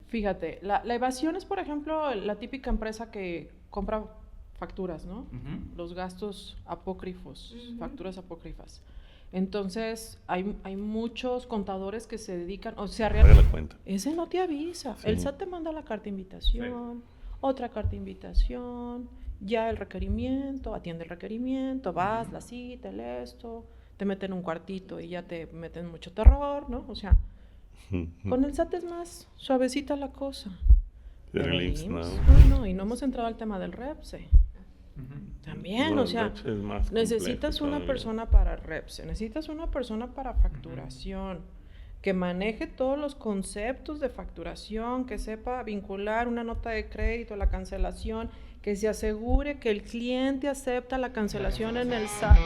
Fíjate, la evasión es, por ejemplo, la típica empresa que compra facturas, ¿no? Los gastos apócrifos, facturas apócrifas. Entonces, hay muchos contadores que se dedican, o sea, Paga la cuenta. ese no te avisa. Sí. El SAT te manda la carta de invitación, otra carta de invitación, ya el requerimiento, atiende el requerimiento, vas, la cita, el esto, te meten un cuartito y ya te meten mucho terror, ¿no? O sea, con el SAT es más suavecita la cosa. Pero el IMSS no. No, y no hemos entrado al tema del REPSE. También, No, o sea, el REPSE es más necesitas complejo una todavía. persona para REPSE, necesitas una persona para facturación, que maneje todos los conceptos de facturación, que sepa vincular una nota de crédito a la cancelación, que se asegure que el cliente acepta la cancelación en el SAT.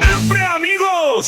¡Siempre amigos!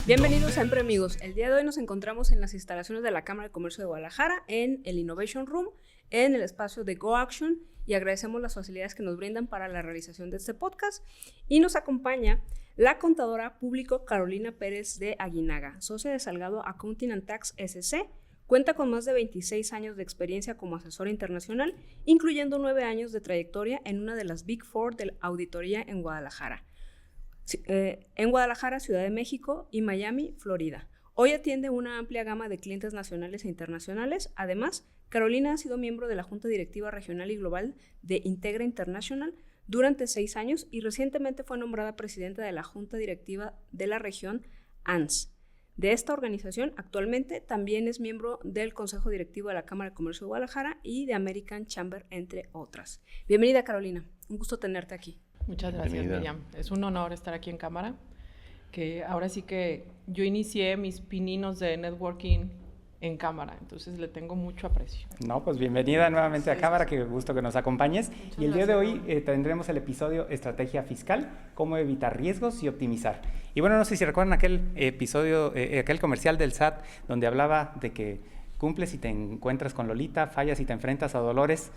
Bienvenidos a Siempre Amigos. El día de hoy nos encontramos en las instalaciones de la Cámara de Comercio de Guadalajara, en el Innovation Room, en el espacio de Go Action, y agradecemos las facilidades que nos brindan para la realización de este podcast. Y nos acompaña la contadora público Carolina Pérez de Aguinaga, socia de Salgado Accounting and Tax SC. Cuenta con más de 26 años de experiencia como asesora internacional, incluyendo 9 años de trayectoria en una de las Big Four de la auditoría en Guadalajara. En Guadalajara, Ciudad de México y Miami, Florida. Hoy atiende una amplia gama de clientes nacionales e internacionales. Además, Carolina ha sido miembro de la Junta Directiva Regional y Global de Integra International durante 6 años y recientemente fue nombrada presidenta de la Junta Directiva de la región ANS. De esta organización, actualmente también es miembro del Consejo Directivo de la Cámara de Comercio de Guadalajara y de American Chamber, entre otras. Bienvenida, Carolina. Un gusto tenerte aquí. Muchas gracias, Bienvenida. Miriam. Es un honor estar aquí en cámara, que ahora sí que yo inicié mis pininos de networking en cámara, entonces le tengo mucho aprecio. No, pues bienvenida nuevamente a cámara, qué gusto que nos acompañes. Muchas Y el día de gracias, hoy tendremos el episodio Estrategia Fiscal, cómo evitar riesgos y optimizar. Y bueno, no sé si recuerdan aquel episodio, aquel comercial del SAT, donde hablaba de que cumples y te encuentras con Lolita, fallas y te enfrentas a Dolores.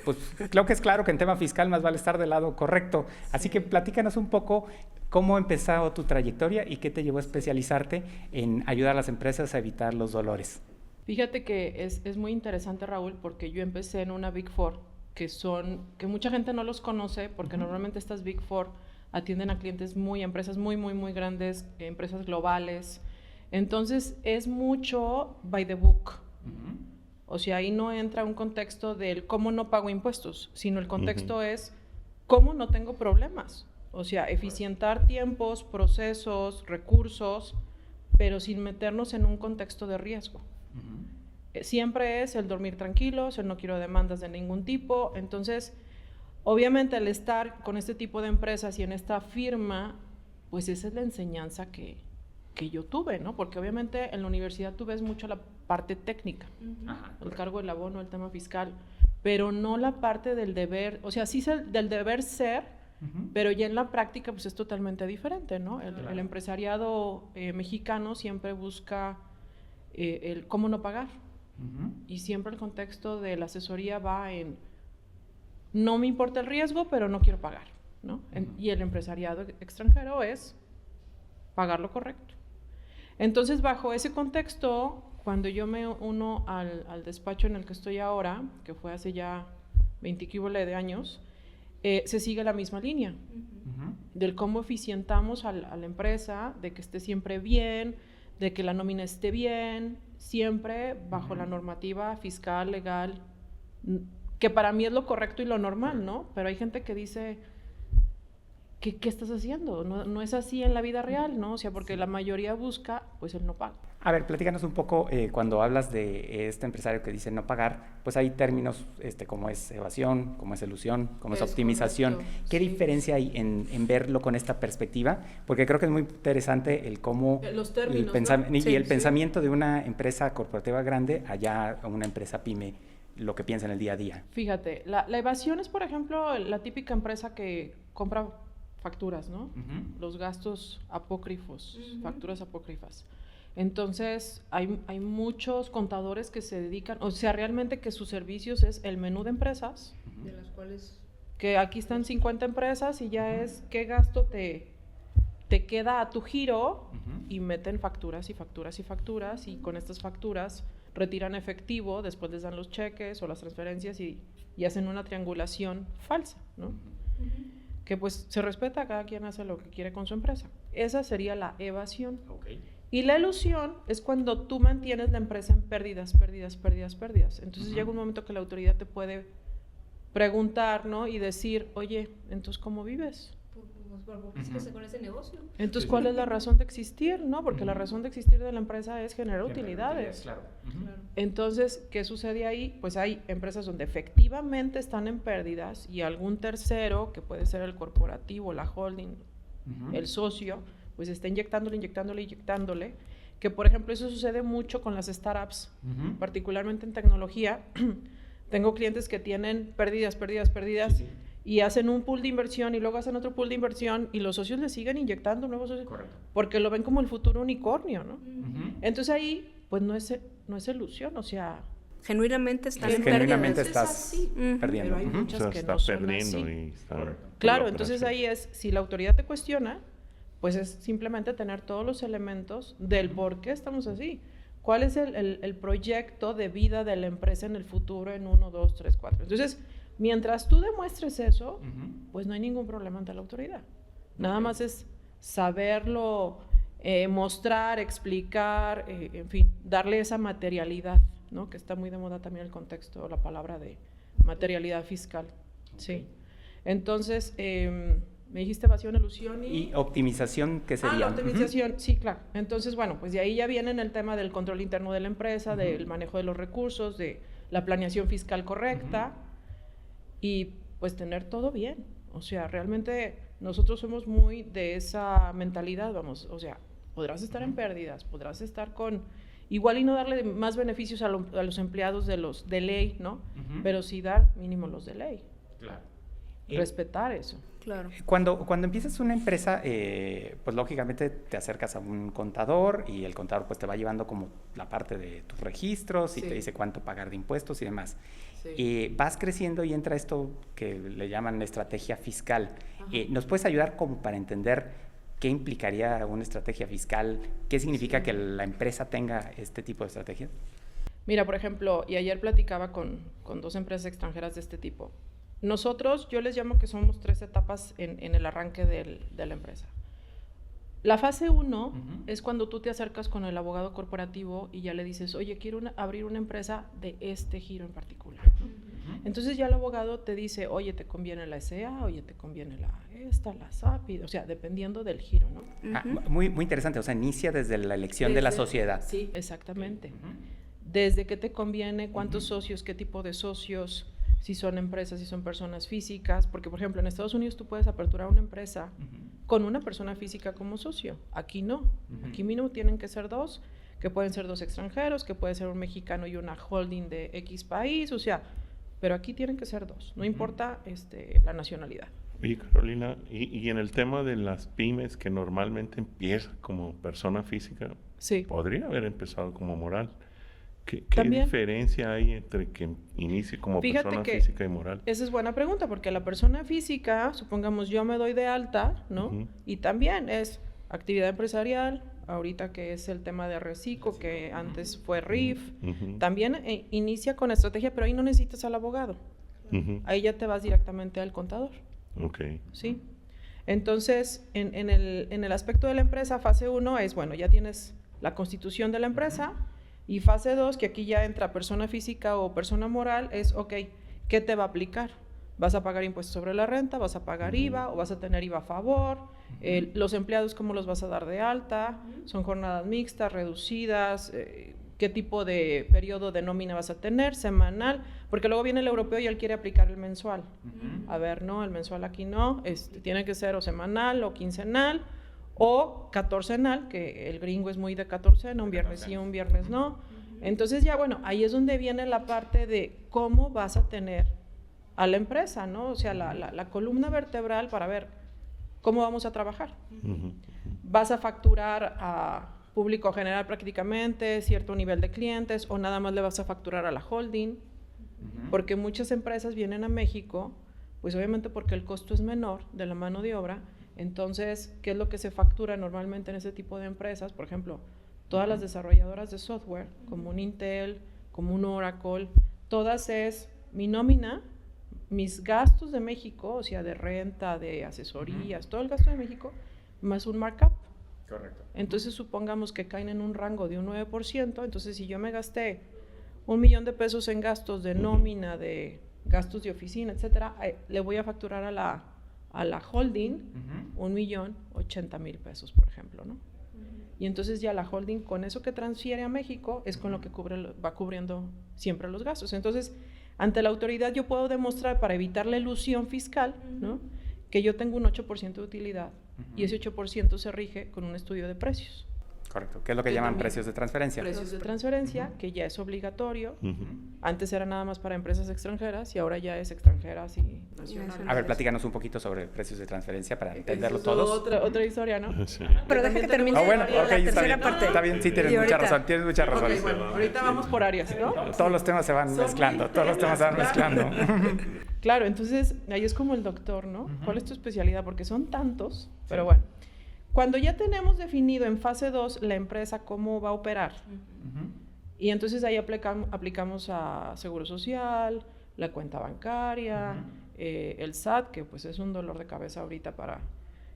Pues creo que es claro que en tema fiscal más vale estar del lado correcto. Así que platícanos un poco cómo empezó tu trayectoria y qué te llevó a especializarte en ayudar a las empresas a evitar los dolores. Fíjate que es muy interesante, Raúl, porque yo empecé en una Big Four, que mucha gente no los conoce, porque normalmente estas Big Four atienden a clientes empresas muy grandes, empresas globales. Entonces es mucho by the book. O sea, ahí no entra un contexto del cómo no pago impuestos, sino el contexto es cómo no tengo problemas. O sea, eficientar tiempos, procesos, recursos, pero sin meternos en un contexto de riesgo. Siempre es el dormir tranquilos, el no quiero demandas de ningún tipo. Entonces, obviamente al estar con este tipo de empresas y en esta firma, pues esa es la enseñanza que yo tuve, ¿no? Porque obviamente en la universidad tú ves mucho la parte técnica, el cargo del abono, el tema fiscal, pero no la parte del deber, o sea, sí del deber ser, pero ya en la práctica pues es totalmente diferente, ¿no? El empresariado mexicano siempre busca el cómo no pagar, y siempre el contexto de la asesoría va en no me importa el riesgo, pero no quiero pagar, ¿no? Y el empresariado extranjero es pagar lo correcto. Entonces, bajo ese contexto, cuando yo me uno al despacho en el que estoy ahora, que fue hace ya 20 de años, se sigue la misma línea, del cómo eficientamos a la empresa, de que esté siempre bien, de que la nómina esté bien, siempre bajo la normativa fiscal, legal, que para mí es lo correcto y lo normal, ¿no? Pero hay gente que dice, ¿qué estás haciendo? No es así en la vida real, ¿no? O sea, porque la mayoría busca, pues, el no pago. A ver, platícanos un poco, cuando hablas de este empresario que dice no pagar, pues hay términos como es evasión, como es elusión, como es optimización. Correcto. ¿Qué Sí. diferencia hay en verlo con esta perspectiva? Porque creo que es muy interesante el cómo Los términos, ¿no? y el pensamiento de una empresa corporativa grande allá a una empresa pyme, lo que piensa en el día a día. Fíjate, la evasión es, por ejemplo, la típica empresa que compra facturas, ¿no? Los gastos apócrifos, facturas apócrifas. Entonces, hay muchos contadores que se dedican, o sea, realmente que sus servicios es el menú de empresas, De las cuales que aquí están 50 empresas y ya es qué gasto te queda a tu giro y meten facturas y facturas y facturas y con estas facturas retiran efectivo, después les dan los cheques o las transferencias y hacen una triangulación falsa, ¿no? Que pues se respeta, cada quien hace lo que quiere con su empresa. Esa sería la evasión. Okay. Y la elusión es cuando tú mantienes la empresa en pérdidas. Entonces llega un momento que la autoridad te puede preguntar, ¿no? Y decir, oye, entonces, ¿cómo vives? ¿Por qué se hace con ese negocio? Entonces, ¿cuál es la razón de existir? ¿No? Porque la razón de existir de la empresa es generar utilidades. Claro. Entonces, ¿qué sucede ahí? Pues hay empresas donde efectivamente están en pérdidas y algún tercero, que puede ser el corporativo, la holding, el socio, pues está inyectándole, que por ejemplo eso sucede mucho con las startups, particularmente en tecnología. Tengo clientes que tienen pérdidas, sí. Y hacen un pool de inversión y luego hacen otro pool de inversión y los socios le siguen inyectando nuevos socios. Correcto. Porque lo ven como el futuro unicornio, ¿no? Entonces ahí, pues no es ilusión, o sea... Genuinamente están en Genuinamente pérdidas. estás perdiendo. Pero hay muchas que está no son perdiendo así. y está... Claro, entonces ahí es, si la autoridad te cuestiona, pues es simplemente tener todos los elementos del por qué estamos así. ¿Cuál es el proyecto de vida de la empresa en el futuro en 1, 2, 3, 4? Entonces, mientras tú demuestres eso, pues no hay ningún problema ante la autoridad. Nada más es saberlo, mostrar, explicar, en fin, darle esa materialidad, ¿no? Que está muy de moda también el contexto, la palabra de materialidad fiscal. Sí. Entonces, me dijiste evasión, elusión y optimización, ¿qué sería? La optimización, sí, claro. Entonces, bueno, pues de ahí ya viene el tema del control interno de la empresa, del manejo de los recursos, de la planeación fiscal correcta y pues tener todo bien. O sea, realmente nosotros somos muy de esa mentalidad, vamos, o sea, podrás estar en pérdidas, podrás estar con... Igual y no darle más beneficios a los empleados de ley, ¿no? Pero sí dar mínimo los de ley. Claro. Respetar eso. Claro. Cuando empiezas una empresa, pues lógicamente te acercas a un contador y el contador pues te va llevando como la parte de tus registros y te dice cuánto pagar de impuestos y demás. Sí. Vas creciendo y entra esto que le llaman estrategia fiscal. ¿Nos puedes ayudar como para entender qué implicaría una estrategia fiscal? ¿Qué significa que la empresa tenga este tipo de estrategias? Mira, por ejemplo, y ayer platicaba con 2 empresas extranjeras de este tipo. Nosotros, yo les llamo que somos 3 etapas en el arranque de la empresa. La fase 1 es cuando tú te acercas con el abogado corporativo y ya le dices, oye, quiero abrir una empresa de este giro en particular, ¿no? Entonces ya el abogado te dice, oye, te conviene la SA, oye, te conviene la SAPI, o sea, dependiendo del giro, ¿no? Muy interesante, o sea, inicia desde la elección de la sociedad. Sí, exactamente. Desde qué te conviene, cuántos socios, qué tipo de socios, si son empresas, si son personas físicas, porque por ejemplo en Estados Unidos tú puedes aperturar una empresa con una persona física como socio, aquí no, aquí mínimo tienen que ser 2, que pueden ser 2 extranjeros, que puede ser un mexicano y una holding de X país, o sea, pero aquí tienen que ser 2, no importa la nacionalidad. Oye, Carolina, y en el tema de las pymes que normalmente empieza como persona física, podría haber empezado como moral. ¿Qué diferencia hay entre que inicie como persona física y moral? Esa es buena pregunta, porque la persona física, supongamos yo me doy de alta, ¿no? Y también es actividad empresarial, ahorita que es el tema de Reciclo, que antes fue RIF, también inicia con estrategia, pero ahí no necesitas al abogado. Ahí ya te vas directamente al contador. ¿Sí? Entonces, en el aspecto de la empresa, fase 1 es, bueno, ya tienes la constitución de la empresa. Y fase 2, que aquí ya entra persona física o persona moral, es, ok, ¿qué te va a aplicar? ¿Vas a pagar impuestos sobre la renta? ¿Vas a pagar IVA? ¿O vas a tener IVA a favor? ¿Los empleados cómo los vas a dar de alta? ¿Son jornadas mixtas, reducidas? ¿Qué tipo de periodo de nómina vas a tener? ¿Semanal? Porque luego viene el europeo y él quiere aplicar el mensual. A ver, no, el mensual aquí no. Tiene que ser o semanal o quincenal. O catorcenal, que el gringo es muy de catorcena, un viernes sí, un viernes no. Entonces ya, bueno, ahí es donde viene la parte de cómo vas a tener a la empresa, ¿no? O sea, la columna vertebral para ver cómo vamos a trabajar. ¿Vas a facturar a público general prácticamente, cierto nivel de clientes, o nada más le vas a facturar a la holding? Porque muchas empresas vienen a México Pues obviamente porque el costo es menor de la mano de obra. Entonces, ¿qué es lo que se factura normalmente en ese tipo de empresas? Por ejemplo, todas las desarrolladoras de software, como un Intel, como un Oracle, todas es mi nómina, mis gastos de México, o sea, de renta, de asesorías, todo el gasto de México, más un markup. Correcto. Entonces, supongamos que caen en un rango de un 9%, entonces si yo me gasté $1,000,000 en gastos de nómina, de gastos de oficina, etcétera, le voy a facturar a la holding $1,080,000, por ejemplo, ¿no? Y entonces ya la holding, con eso que transfiere a México, es con lo que va cubriendo siempre los gastos. Entonces, ante la autoridad yo puedo demostrar, para evitar la elusión fiscal, ¿no?, que yo tengo un 8% de utilidad, y ese 8% se rige con un estudio de precios. Correcto, que es lo que llaman precios de transferencia. Precios de transferencia, que ya es obligatorio. Antes era nada más para empresas extranjeras y ahora ya es extranjeras y nacionales. A ver, platícanos un poquito sobre precios de transferencia para entenderlo todos. Otra historia, ¿no? Sí. Pero deja que termine bueno, la okay, tercera parte. Está bien, sí, tienes mucha razón, Okay, bueno, ahorita vamos por áreas, ¿no? Todos los temas se van mezclando, Claro, entonces ahí es como el doctor, ¿no? ¿Cuál es tu especialidad? Porque son tantos, pero bueno. Cuando ya tenemos definido en fase 2 la empresa cómo va a operar, y entonces ahí aplicamos a Seguro Social, la cuenta bancaria, el SAT, que pues es un dolor de cabeza ahorita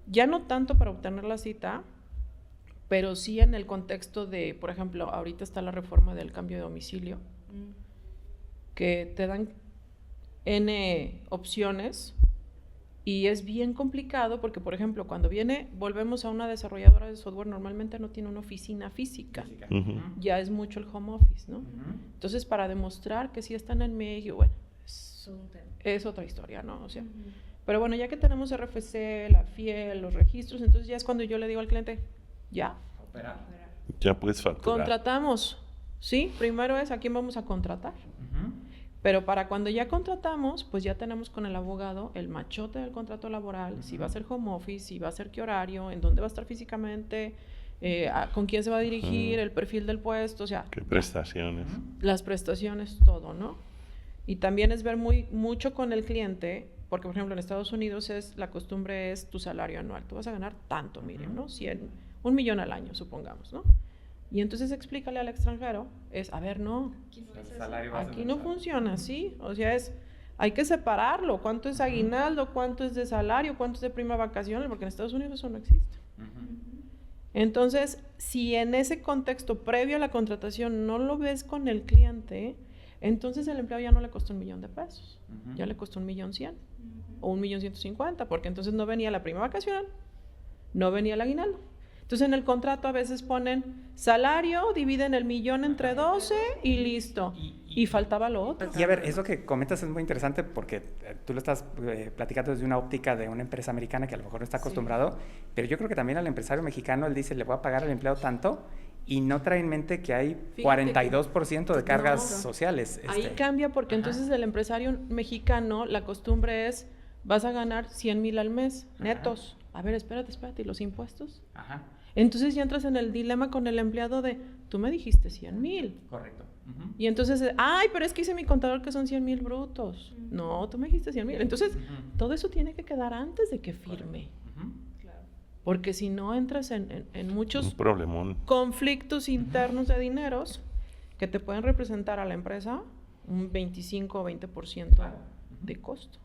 ya no tanto para obtener la cita, pero sí en el contexto de, por ejemplo, ahorita está la reforma del cambio de domicilio, que te dan N opciones. Y es bien complicado porque, por ejemplo, cuando volvemos a una desarrolladora de software, normalmente no tiene una oficina física. Ya es mucho el home office, ¿no? Entonces, para demostrar que sí están en México, bueno, es otra historia, ¿no? O sea, pero bueno, ya que tenemos RFC, la FIEL, los registros, entonces ya es cuando yo le digo al cliente, ya. Ya puedes facturar. Contratamos, ¿sí? Primero es a quién vamos a contratar. Pero para cuando ya contratamos, pues ya tenemos con el abogado el machote del contrato laboral, si va a ser home office, si va a ser qué horario, en dónde va a estar físicamente, con quién se va a dirigir, el perfil del puesto, o sea... ¿Qué prestaciones? Las prestaciones, todo, ¿no? Y también es ver mucho con el cliente, porque por ejemplo en Estados Unidos la costumbre es tu salario anual. Tú vas a ganar tanto, Miriam, ¿no? 1,000,000 al año, supongamos, ¿no? Y entonces explícale al extranjero, a ver, no, aquí no funciona así, o sea, hay que separarlo, cuánto es aguinaldo, cuánto es de salario, cuánto es de prima vacaciones, porque en Estados Unidos eso no existe. Entonces, si en ese contexto previo a la contratación no lo ves con el cliente, entonces el empleado ya no le costó $1,000,000, ya le costó $1,100,000 o $1,150,000, porque entonces no venía la prima vacacional, no venía el aguinaldo. Entonces, en el contrato a veces ponen salario, dividen el millón entre 12 y listo. Y faltaba lo otro. Y a ver, eso que comentas es muy interesante porque tú lo estás platicando desde una óptica de una empresa americana que a lo mejor no está acostumbrado, pero yo creo que también al empresario mexicano él dice, le voy a pagar al empleado tanto, y no trae en mente que hay 42% de cargas sociales. Ahí cambia porque entonces el empresario mexicano, la costumbre es, vas a ganar 100,000 al mes, netos. A ver, espérate, ¿y los impuestos? Entonces ya entras en el dilema con el empleado de, tú me dijiste 100,000. Correcto. Y entonces, pero es que hice mi contador que son 100,000 brutos. No, tú me dijiste 100,000. Entonces, todo eso tiene que quedar antes de que firme. Porque si no entras en muchos conflictos internos de dineros que te pueden representar a la empresa un 25 o 20% de costo.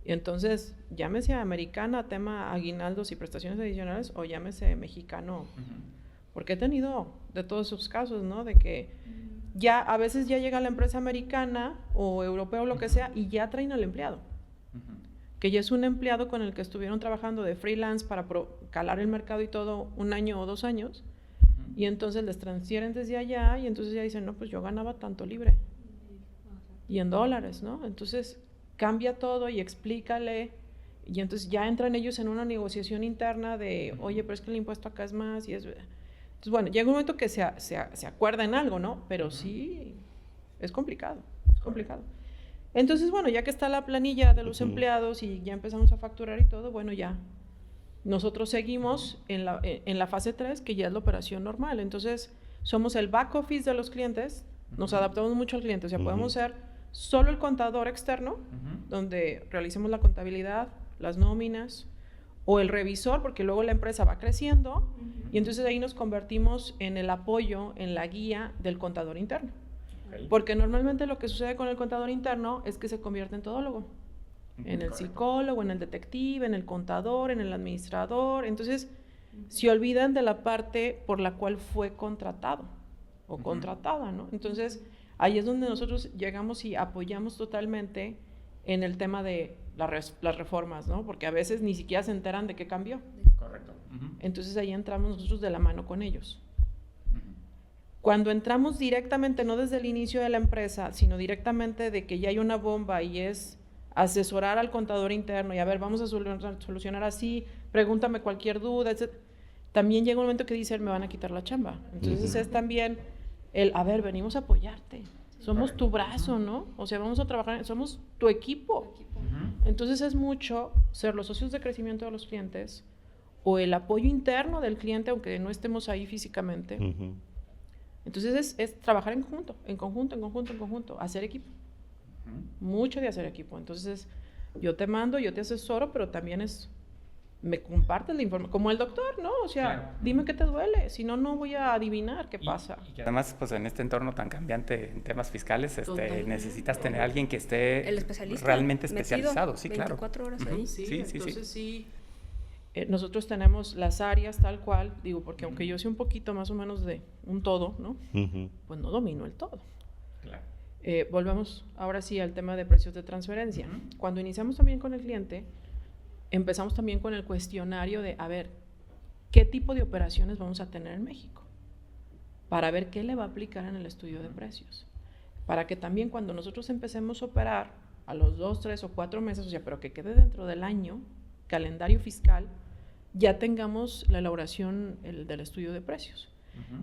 Y entonces, llámese americana, tema aguinaldos y prestaciones adicionales, o llámese mexicano. Porque he tenido de todos esos casos, ¿no? De que ya a veces ya llega la empresa americana o europea o lo que sea y ya traen al empleado. Que ya es un empleado con el que estuvieron trabajando de freelance para calar el mercado y todo 1 año o 2 años. Y entonces les transfieren desde allá y entonces ya dicen, no, pues yo ganaba tanto libre. Y en dólares, ¿no? Entonces cambia todo y explícale, y entonces ya entran ellos en una negociación interna de, oye, pero es que el impuesto acá es más, y es... Entonces, bueno, llega un momento que se acuerda en algo, ¿no? Pero sí, es complicado, Entonces, bueno, ya que está la planilla de los empleados y ya empezamos a facturar y todo, bueno, ya nosotros seguimos en la fase 3, que ya es la operación normal. Entonces, somos el back office de los clientes, nos adaptamos mucho al cliente, o sea, podemos ser solo el contador externo, donde realicemos la contabilidad, las nóminas, o el revisor, porque luego la empresa va creciendo, y entonces ahí nos convertimos en el apoyo, en la guía del contador interno. Porque normalmente lo que sucede con el contador interno es que se convierte en todólogo, en el psicólogo, en el detective, en el contador, en el administrador. Entonces, se olvidan de la parte por la cual fue contratado o contratada, ¿no? Entonces, ahí es donde nosotros llegamos y apoyamos totalmente en el tema de las reformas, ¿no? Porque a veces ni siquiera se enteran de qué cambió. Correcto. Entonces, ahí entramos nosotros de la mano con ellos. Cuando entramos directamente, no desde el inicio de la empresa, sino directamente de que ya hay una bomba y es asesorar al contador interno y a ver, vamos a solucionar así, pregúntame cualquier duda, etc. También llega un momento que dice, me van a quitar la chamba. Entonces es también a ver, venimos a apoyarte. Somos tu brazo, ¿no? O sea, vamos a trabajar, somos tu equipo. Entonces es mucho ser los socios de crecimiento de los clientes o el apoyo interno del cliente, aunque no estemos ahí físicamente. Entonces es trabajar en conjunto, hacer equipo. Mucho de hacer equipo. Entonces, yo te mando, yo te asesoro, pero también me compartes la información, como el doctor, ¿no? O sea, dime qué te duele, si no, no voy a adivinar qué pasa. Y que además, pues en este entorno tan cambiante en temas fiscales, necesitas tener a alguien que esté realmente especializado. Sí, 24 horas ahí. Sí. Nosotros tenemos las áreas tal cual, digo, porque aunque yo sea un poquito más o menos de un todo, ¿no? Pues no domino el todo. Claro. Volvemos ahora sí al tema de precios de transferencia. Cuando iniciamos también con el cliente, empezamos también con el cuestionario de, a ver, ¿qué tipo de operaciones vamos a tener en México? Para ver qué le va a aplicar en el estudio de precios. Para que también cuando nosotros empecemos a operar a los 2, 3 o 4 meses, o sea, pero que quede dentro del año, calendario fiscal, ya tengamos la elaboración del estudio de precios.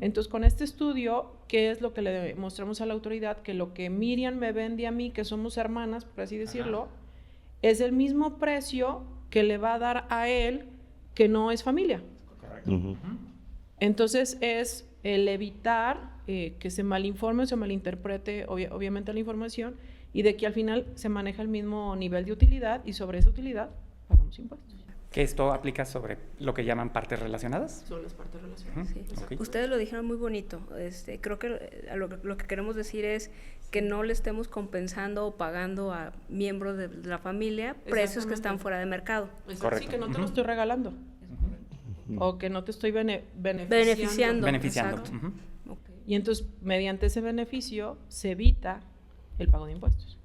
Entonces, con este estudio, ¿qué es lo que le mostramos a la autoridad? Que lo que Miriam me vende a mí, que somos hermanas, por así decirlo, es el mismo precio que le va a dar a él, que no es familia. Correcto. Entonces, es el evitar que se malinforme o se malinterprete, obviamente, la información, y de que al final se maneja el mismo nivel de utilidad, y sobre esa utilidad pagamos impuestos. ¿Que esto aplica sobre lo que llaman partes relacionadas? Son las partes relacionadas. Sí. Ustedes lo dijeron muy bonito. Creo que lo que queremos decir es que no le estemos compensando o pagando a miembros de la familia precios que están fuera de mercado. Correcto. Sí, que no te lo estoy regalando. O que no te estoy beneficiando. Y entonces, mediante ese beneficio, se evita el pago de impuestos.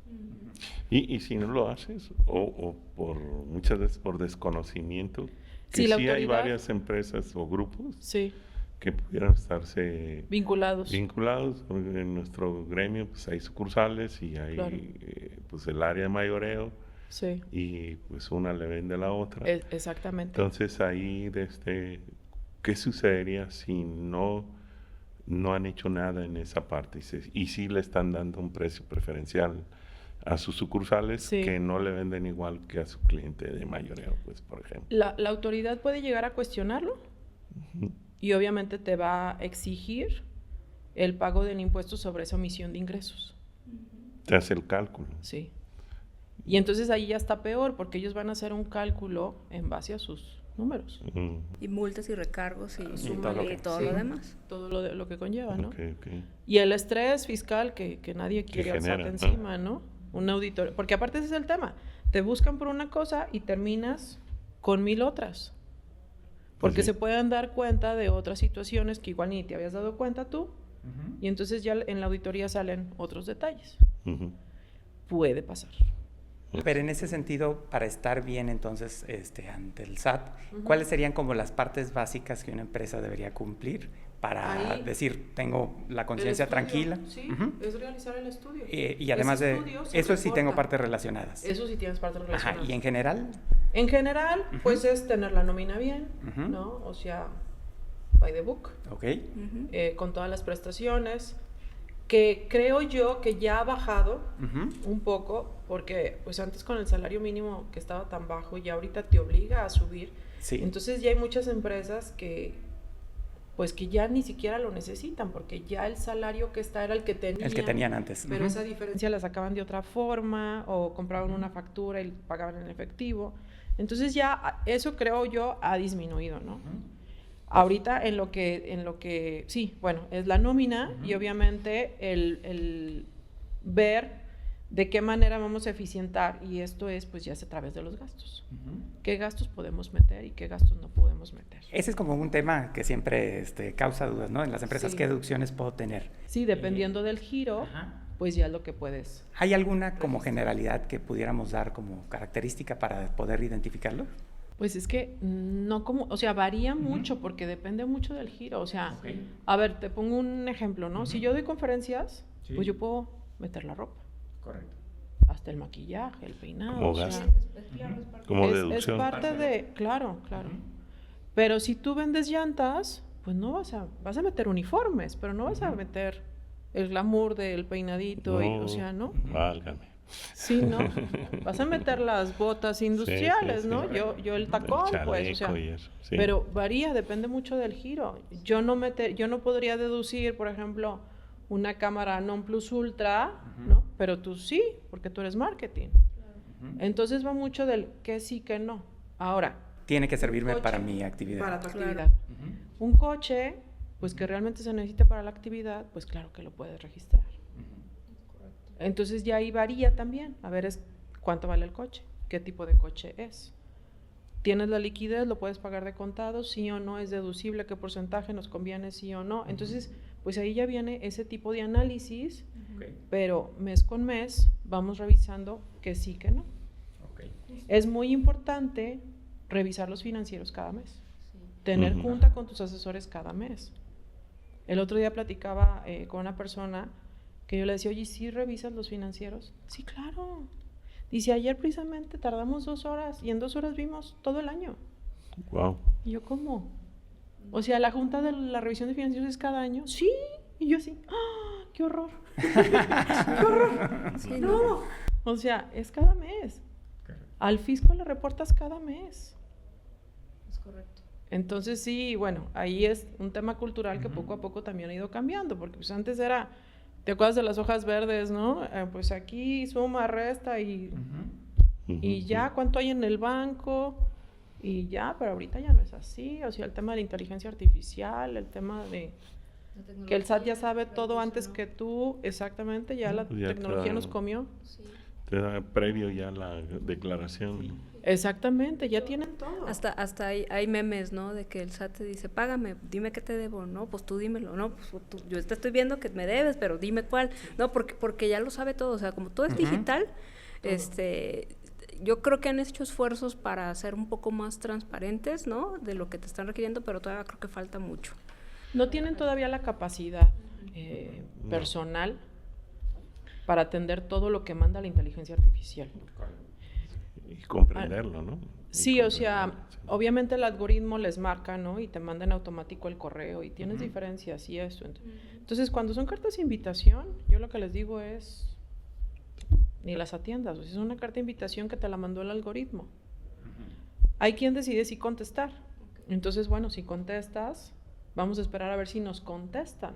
Y si no lo haces, o por muchas veces por desconocimiento, que sí hay varias empresas o grupos que pudieran estarse vinculados, porque en nuestro gremio pues hay sucursales y hay pues el área de mayoreo, y pues una le vende a la otra. Exactamente. Entonces ahí, ¿qué sucedería si no han hecho nada en esa parte y sí le están dando un precio preferencial a sus sucursales que no le venden igual que a su cliente de mayoreo, pues, por ejemplo? La autoridad puede llegar a cuestionarlo y obviamente te va a exigir el pago del impuesto sobre esa omisión de ingresos. Te hace el cálculo. Sí. Y entonces ahí ya está peor, porque ellos van a hacer un cálculo en base a sus números. Y multas y recargos y todo lo demás. Todo lo que conlleva, ¿no? Okay. Y el estrés fiscal que nadie quiere alzarte encima, ¿no? Un auditor, porque aparte ese es el tema, te buscan por una cosa y terminas con 1000 otras, porque se pueden dar cuenta de otras situaciones que igual ni te habías dado cuenta tú, y entonces ya en la auditoría salen otros detalles. Puede pasar. Pero en ese sentido, para estar bien entonces ante el SAT, ¿cuáles serían como las partes básicas que una empresa debería cumplir para decir, tengo la conciencia tranquila? Sí, es realizar el estudio. Y además de eso, sí tengo partes relacionadas. Eso sí tienes partes relacionadas. ¿Y en general? En general, pues es tener la nómina bien, ¿no? O sea, by the book. Con todas las prestaciones, que creo yo que ya ha bajado un poco, porque pues antes con el salario mínimo que estaba tan bajo, ya ahorita te obliga a subir. Entonces ya hay muchas empresas que pues que ya ni siquiera lo necesitan, porque ya el salario que está era el que tenían. El que tenían antes. Pero esa diferencia la sacaban de otra forma, o compraban una factura y pagaban en efectivo. Entonces ya eso, creo yo, ha disminuido, ¿no? Ahorita en lo que sí, bueno, es la nómina y obviamente el ver de qué manera vamos a eficientar, y esto es pues ya es a través de los gastos. ¿Qué gastos podemos meter y qué gastos no podemos meter? Ese es como un tema que siempre causa dudas, ¿no? En las empresas, sí. ¿Qué deducciones puedo tener? Sí, dependiendo del giro, pues ya es lo que puedes. ¿Hay alguna como generalidad que pudiéramos dar como característica para poder identificarlo? Pues es que no como, o sea, varía mucho porque depende mucho del giro. O sea, a ver, te pongo un ejemplo, ¿no? Si yo doy conferencias, pues yo puedo meter la ropa. Correcto. Hasta el maquillaje, el peinado. Como gasto. Como deducción. Es parte de, claro. Pero si tú vendes llantas, pues no vas a meter uniformes, pero no vas a meter el glamour del peinadito, no, o sea, ¿no? Válgame. Sí, ¿no? Vas a meter las botas industriales, sí, ¿no? Yo el tacón, el pues, o sea, y eso, sí. pero varía, depende mucho del giro. Yo no podría deducir, por ejemplo, una cámara non plus ultra, ¿no? Pero tú sí, porque tú eres marketing. Entonces va mucho del qué sí, qué no. Ahora, tiene que servirme coche, para mi actividad. Para tu actividad. Un coche, pues que realmente se necesite para la actividad, pues claro que lo puedes registrar. Entonces ya ahí varía también. A ver, cuánto vale el coche, qué tipo de coche es. ¿Tienes la liquidez? ¿Lo puedes pagar de contado? ¿Sí o no? ¿Es deducible? ¿Qué porcentaje nos conviene? ¿Sí o no? Entonces, pues ahí ya viene ese tipo de análisis, pero mes con mes vamos revisando que sí, que no. Es muy importante revisar los financieros cada mes. Tener junta con tus asesores cada mes. El otro día platicaba con una persona que yo le decía, oye, ¿sí revisas los financieros? Sí, claro. Dice, ayer precisamente tardamos 2 horas y en 2 horas vimos todo el año. Wow. Y yo, ¿cómo? O sea, la junta de la revisión de financieros es cada año. Sí. Y yo así, ¡ah! ¡Qué horror! ¡Qué horror! Sí, no. O sea, es cada mes. Al fisco le reportas cada mes. Es correcto. Entonces sí, bueno, ahí es un tema cultural que poco a poco también ha ido cambiando, porque pues antes era, ¿te acuerdas de las hojas verdes, no? Pues aquí suma, resta y ya, ¿cuánto hay en el banco? Y ya, pero ahorita ya no es así. O sea, el tema de la inteligencia artificial, el tema de que el SAT ya sabe todo antes que tú, exactamente, ya la tecnología nos comió. Sí. Te da previo ya la declaración. Sí. Exactamente, ya tienen todo. Hasta hay memes, ¿no? De que el SAT te dice, págame, dime qué te debo, ¿no? Pues tú dímelo, ¿no? Pues yo te estoy viendo que me debes, pero dime cuál, ¿no? Porque ya lo sabe todo, o sea, como todo es digital, yo creo que han hecho esfuerzos para ser un poco más transparentes, ¿no? De lo que te están requiriendo, pero todavía creo que falta mucho. No tienen todavía la capacidad personal para atender todo lo que manda la inteligencia artificial. Y comprenderlo, ¿no? Sí, o sea, obviamente el algoritmo les marca, ¿no? Y te manda en automático el correo y tienes diferencias y eso. Entonces, cuando son cartas de invitación, yo lo que les digo es, ni las atiendas. O sea, es una carta de invitación que te la mandó el algoritmo. Hay quien decide si contestar. Entonces, bueno, si contestas, vamos a esperar a ver si nos contestan.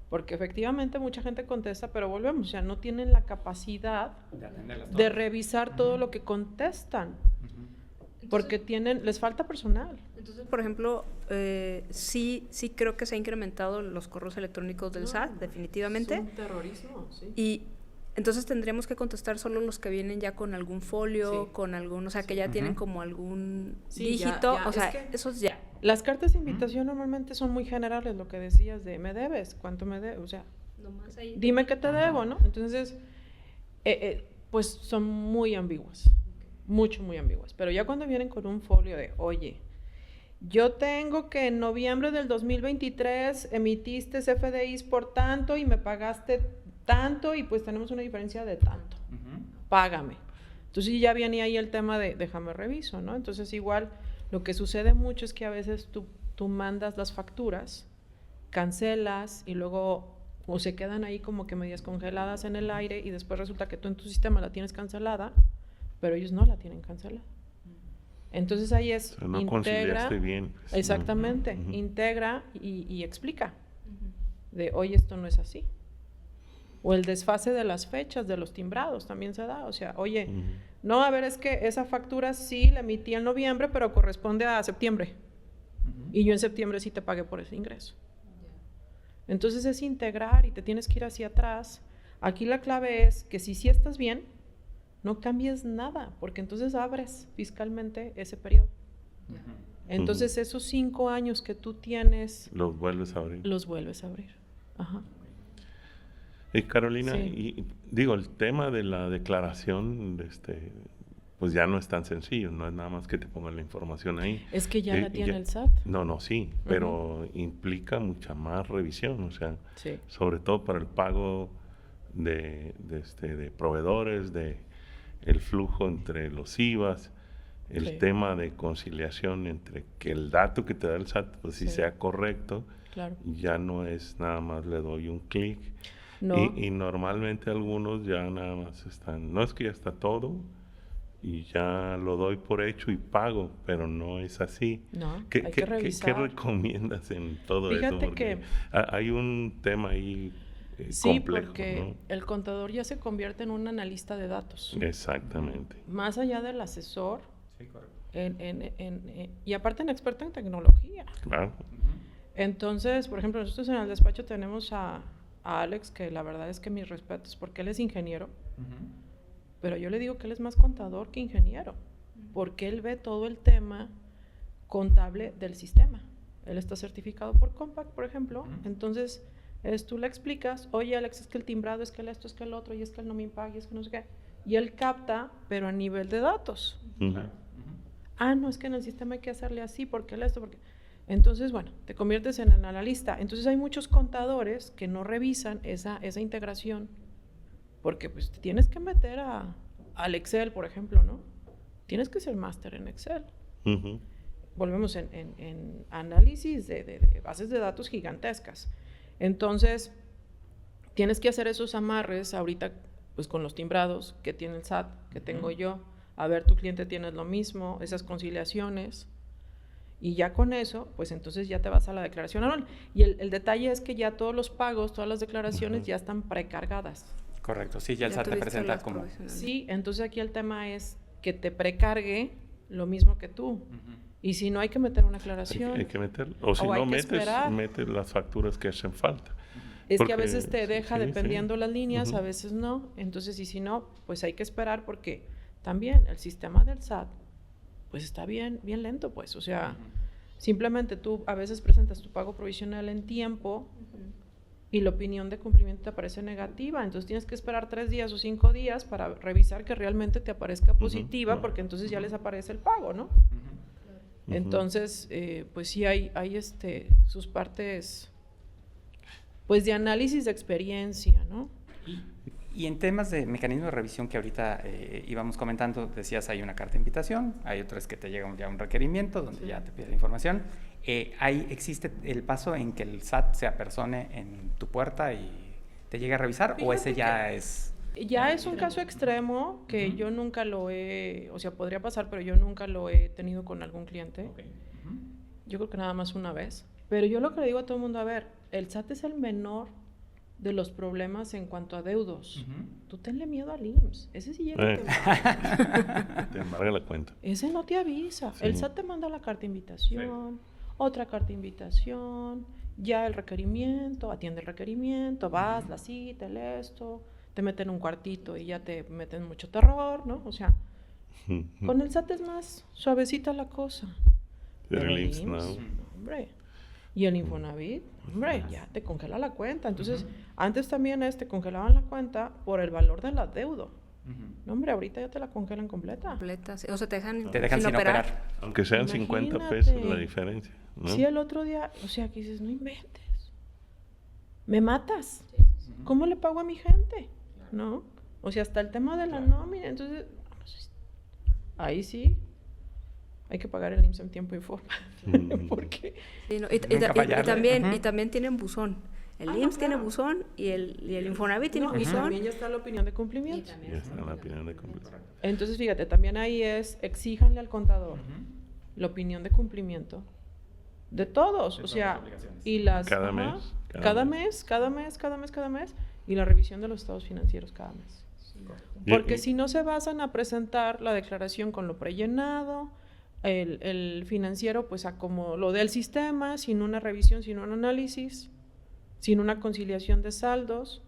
Porque efectivamente mucha gente contesta, pero volvemos, o sea, no tienen la capacidad de revisar todo lo que contestan. Porque les falta personal. Entonces, por ejemplo, sí creo que se ha incrementado los correos electrónicos del SAT, definitivamente. Es un terrorismo, sí. Y entonces tendríamos que contestar solo los que vienen ya con algún folio, con algún, o sea, que ya tienen como algún dígito, ya, o sea, esos ya. Las cartas de invitación normalmente son muy generales, lo que decías de me debes, cuánto me debes, o sea, dime qué te debo, ¿no? Entonces, pues son muy ambiguas, muy ambiguas, pero ya cuando vienen con un folio de, oye, yo tengo que en noviembre del 2023 emitiste CFDIs por tanto y me pagaste tanto y pues tenemos una diferencia de tanto, págame. Entonces ya viene ahí el tema de déjame reviso, ¿no? Entonces igual lo que sucede mucho es que a veces tú mandas las facturas, cancelas y luego o se quedan ahí como que medias congeladas en el aire y después resulta que tú en tu sistema la tienes cancelada, pero ellos no la tienen cancelada. Entonces ahí es, o sea, no conciliaste bien. Pues, exactamente, integra y explica. De, oye, esto no es así. O el desfase de las fechas de los timbrados también se da. O sea, oye, no, a ver, es que esa factura sí la emití en noviembre, pero corresponde a septiembre. Y yo en septiembre sí te pagué por ese ingreso. Entonces es integrar y te tienes que ir hacia atrás. Aquí la clave es que si sí estás bien, no cambies nada, porque entonces abres fiscalmente ese periodo. Entonces esos 5 años que tú tienes... Los vuelves a abrir. Los vuelves a abrir. Ajá. Carolina, y digo, el tema de la declaración, pues ya no es tan sencillo, no es nada más que te pongan la información ahí. Es que ya la tiene el SAT. No, sí, pero implica mucha más revisión, o sea, sobre todo para el pago de proveedores, de el flujo entre los IVAs, el tema de conciliación entre que el dato que te da el SAT, pues sí sea correcto, ya no es nada más le doy un clic. No. Y normalmente algunos ya nada más están, no es que ya está todo y ya lo doy por hecho y pago, pero no es así. No, hay que revisar. ¿Qué recomiendas en todo eso? Fíjate que hay un tema ahí sí, complejo, porque ¿no? el contador ya se convierte en un analista de datos. Exactamente. Más allá del asesor, y aparte en experto en tecnología. Claro. Entonces, por ejemplo, nosotros en el despacho tenemos a Alex, que la verdad es que mis respetos, porque él es ingeniero, pero yo le digo que él es más contador que ingeniero, porque él ve todo el tema contable del sistema. Él está certificado por Compact, por ejemplo, entonces tú le explicas, oye Alex, es que el timbrado, es que esto, es que el otro, y es que él no me paga, y es que no sé qué, y él capta, pero a nivel de datos. Ah, no, es que en el sistema hay que hacerle así, porque él esto, porque... Entonces, bueno, te conviertes en el analista. Entonces hay muchos contadores que no revisan esa integración, porque pues te tienes que meter al Excel, por ejemplo, ¿no? Tienes que ser máster en Excel. Volvemos en análisis de bases de datos gigantescas. Entonces, tienes que hacer esos amarres ahorita, pues con los timbrados que tiene el SAT, que tengo yo. A ver, tu cliente tiene lo mismo, esas conciliaciones. Y ya con eso, pues entonces ya te vas a la declaración anual. Y el detalle es que ya todos los pagos, todas las declaraciones ya están precargadas. Correcto, sí, ya el SAT te presenta como... Sí, entonces aquí el tema es que te precargue lo mismo que tú. Y si no, hay que meter una aclaración. Hay que meterlo. O si no, metes las facturas que hacen falta. Es que a veces te deja dependiendo las líneas, a veces no. Entonces, y si no, pues hay que esperar porque también el sistema del SAT pues está bien lento, pues. O sea, simplemente tú a veces presentas tu pago provisional en tiempo y la opinión de cumplimiento te aparece negativa. Entonces tienes que esperar 3 días o 5 días para revisar que realmente te aparezca positiva, porque entonces ya les aparece el pago, ¿no? Entonces, pues sí hay sus partes, pues de análisis de experiencia, ¿no? Y en temas de mecanismo de revisión que ahorita íbamos comentando, decías hay una carta de invitación, hay otras que te llega ya un requerimiento donde ya te pide la información. ¿Existe el paso en que el SAT se apersone en tu puerta y te llegue a revisar? Fíjate, ¿o ese ya es...? Ya es un caso extremo que yo nunca lo o sea, podría pasar, pero yo nunca lo he tenido con algún cliente. Yo creo que nada más una vez. Pero yo lo que le digo a todo el mundo, a ver, el SAT es el menor de los problemas en cuanto a deudos. Tú tenle miedo al IMSS. Ese sí llega te embarga la cuenta. Ese no te avisa. El SAT te manda la carta de invitación, otra carta de invitación, ya el requerimiento, atiende el requerimiento, vas, la cita, esto, te meten un cuartito y ya te meten mucho terror, ¿no? O sea, con el SAT es más suavecita la cosa. Pero el IMSS, no. Hombre. Y el Infonavit, hombre, ya te congela la cuenta. Entonces, antes también te congelaban la cuenta por el valor del adeudo. No, hombre, ahorita ya te la congelan completa. Sí. O sea, te dejan sin operar. Aunque sean 50 pesos la diferencia, ¿no? Sí, el otro día, o sea, que dices, no inventes. Me matas. ¿Cómo le pago a mi gente? ¿No? O sea, hasta el tema de la nómina. Entonces, ahí sí hay que pagar el IMSS en tiempo y forma. Porque y también tienen buzón. El IMSS tiene buzón y el Infonavit tiene buzón. Y también ya está la opinión de cumplimiento. Ya está la opinión de cumplimiento. Entonces, fíjate, también ahí exíjanle al contador la opinión de cumplimiento de todos, o sea, y las... Cada mes. Cada mes, y la revisión de los estados financieros cada mes. Porque si no se basan a presentar la declaración con lo prellenado, el financiero pues a como lo del sistema, sin una revisión, sin un análisis, sin una conciliación de saldos.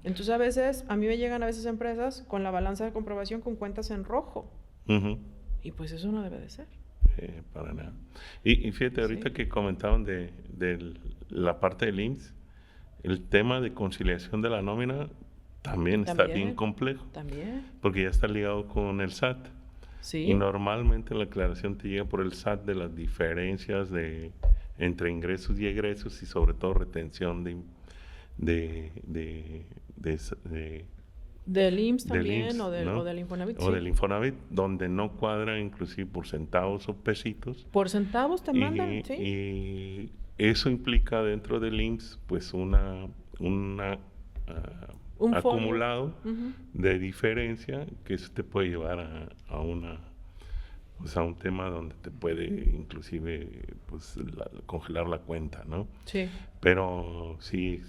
Entonces a mí me llegan a veces empresas con la balanza de comprobación con cuentas en rojo. Y pues eso no debe de ser. Para nada. Y fíjate, ahorita que comentaban de la parte del IMSS, el tema de conciliación de la nómina también está bien complejo. Porque ya está ligado con el SAT. Y normalmente la aclaración te llega por el SAT de las diferencias entre ingresos y egresos y sobre todo retención del IMSS también, ¿no? o del Infonavit. O del Infonavit, donde no cuadra inclusive por centavos o pesitos. Por centavos te mandan, Y eso implica dentro del IMSS pues un acumulado de diferencia que eso te puede llevar a un tema donde te puede inclusive pues congelar la cuenta, ¿no? Sí. Pero sí,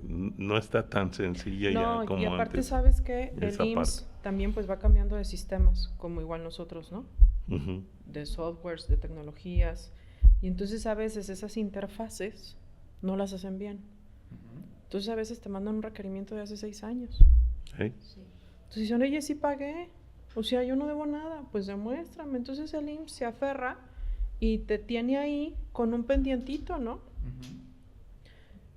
no está tan sencilla ya como y aparte antes. sabes que el IMSS también pues va cambiando de sistemas, como igual nosotros, ¿no? De softwares, de tecnologías, y entonces a veces esas interfaces no las hacen bien. Entonces a veces te mandan un requerimiento de hace 6 años. Entonces dicen, oye, sí pagué, o sea, yo no debo nada, pues demuéstrame. Entonces el IMSS se aferra y te tiene ahí con un pendientito, ¿no?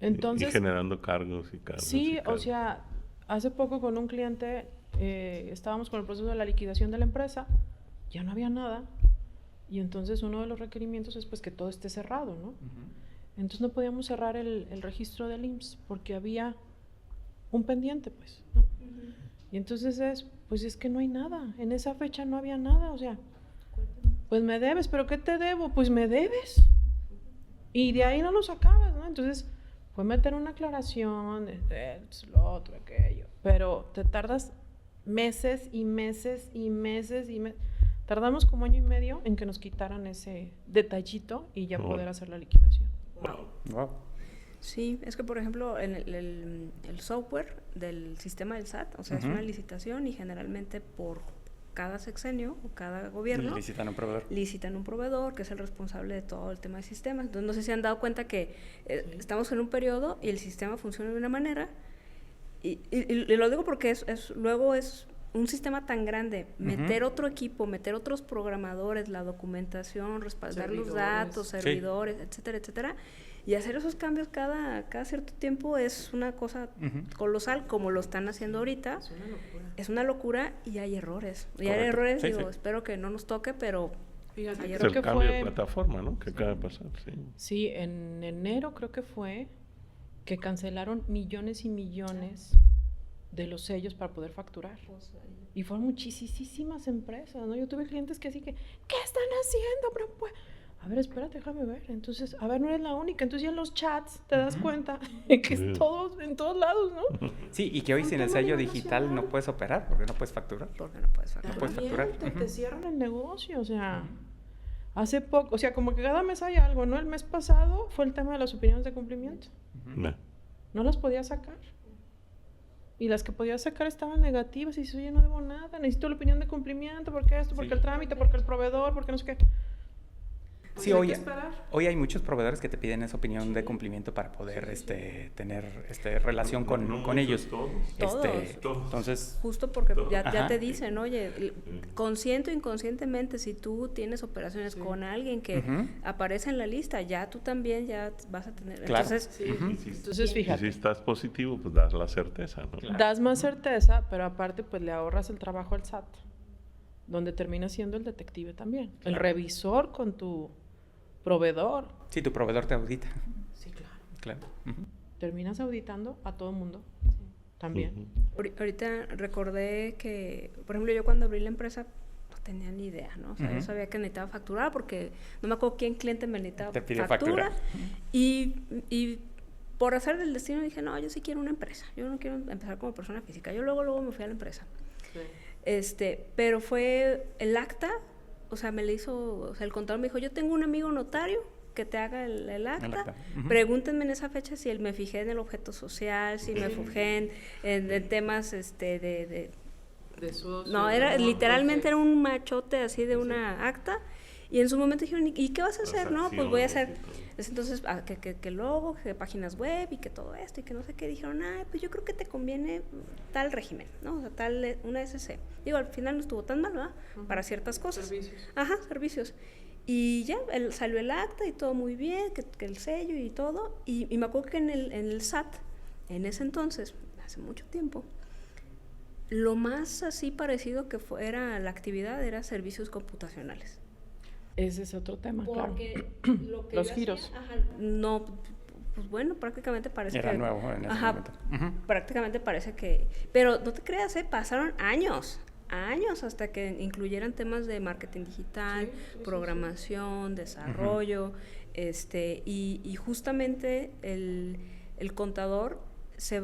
Entonces, y generando cargos y cargos. Sí, o sea, hace poco con un cliente estábamos con el proceso de la liquidación de la empresa, ya no había nada, y entonces uno de los requerimientos es pues que todo esté cerrado, ¿no? Entonces no podíamos cerrar el registro del IMSS porque había un pendiente, pues, ¿no? Y entonces es que no hay nada, en esa fecha no había nada, o sea, pues me debes, ¿pero qué te debo? Pues me debes, y de ahí no lo sacabas, ¿no? Entonces fue meter una aclaración, lo otro, aquello, pero te tardas meses y meses y meses y meses. Tardamos como 1 año y medio en que nos quitaran ese detallito y ya poder hacer la liquidación. Wow. Sí, es que por ejemplo en el software del sistema del SAT, o sea, es una licitación y generalmente por cada sexenio o cada gobierno licitan un proveedor que es el responsable de todo el tema de sistemas. Entonces no sé si han dado cuenta que estamos en un periodo y el sistema funciona de una manera y lo digo porque luego es un sistema tan grande, meter otro equipo, meter otros programadores, la documentación, respaldar los datos, servidores, etcétera, etcétera, y hacer esos cambios cada cierto tiempo es una cosa colosal, como lo están haciendo ahorita. Es una locura y hay errores. Y hay errores, espero que no nos toque, pero fíjate, es el cambio de plataforma, ¿no? Que acaba de pasar, Sí, en enero creo que fue que cancelaron millones y millones de los sellos para poder facturar. Y fueron muchísimas empresas, ¿no? Yo tuve clientes que así que, ¿qué están haciendo? Pero, pues, a ver, espérate, déjame ver. Entonces, a ver, no eres la única. Entonces ya en los chats te das cuenta que es en todos lados, ¿no? Sí, y que hoy sin el sello digital no puedes operar, porque no puedes facturar. Te cierran el negocio, o sea, hace poco, o sea, como que cada mes hay algo, ¿no? El mes pasado fue el tema de las opiniones de cumplimiento. No las podía sacar. Y las que podía sacar estaban negativas y dices, oye, no debo nada, necesito la opinión de cumplimiento, porque esto, porque el trámite, porque el proveedor, porque no sé qué. Sí, hoy hay muchos proveedores que te piden esa opinión de cumplimiento para poder tener relación con ellos. Todos. Entonces, justo porque ya te dicen, oye, consciente o inconscientemente, si tú tienes operaciones con alguien que aparece en la lista, ya tú también ya vas a tener. Claro. Entonces, fíjate. Y si estás positivo, pues das la certeza, ¿no? Claro. Das más certeza, pero aparte, pues le ahorras el trabajo al SAT, donde termina siendo el detective también. Claro. El revisor con tu proveedor. Sí, tu proveedor te audita. Sí, claro. Terminas auditando a todo el mundo. También. Ahorita recordé que, por ejemplo, yo cuando abrí la empresa no tenía ni idea, ¿no? O sea, yo sabía que necesitaba facturar porque no me acuerdo quién cliente me necesitaba te pide factura. Y por hacer del destino dije, no, yo sí quiero una empresa. Yo no quiero empezar como persona física. Yo luego me fui a la empresa. Sí. Pero fue el acta, o sea, el contador me dijo, yo tengo un amigo notario que te haga el acta. Pregúntenme en esa fecha si me fijé en el objeto social, si me fijé en temas de socio, no, literalmente era un machote así de una acta. Y en su momento dijeron, ¿y qué vas a hacer? No, pues voy a hacer, entonces, que logo, que páginas web y que todo esto y que no sé qué. Dijeron, pues yo creo que te conviene tal régimen, ¿no? O sea, una SC. Digo, al final no estuvo tan mal, ¿verdad? Para ciertas cosas. Servicios. Servicios. Y ya, salió el acta y todo muy bien, que el sello y todo. Y me acuerdo que en el SAT, en ese entonces, hace mucho tiempo, lo más así parecido que fuera la actividad era servicios computacionales. Ese es otro tema, porque claro. Lo que los giros. No, pues bueno, prácticamente parece era nuevo en ese momento. Prácticamente parece que... Pero no te creas, pasaron años hasta que incluyeran temas de marketing digital, programación, desarrollo, y justamente el contador se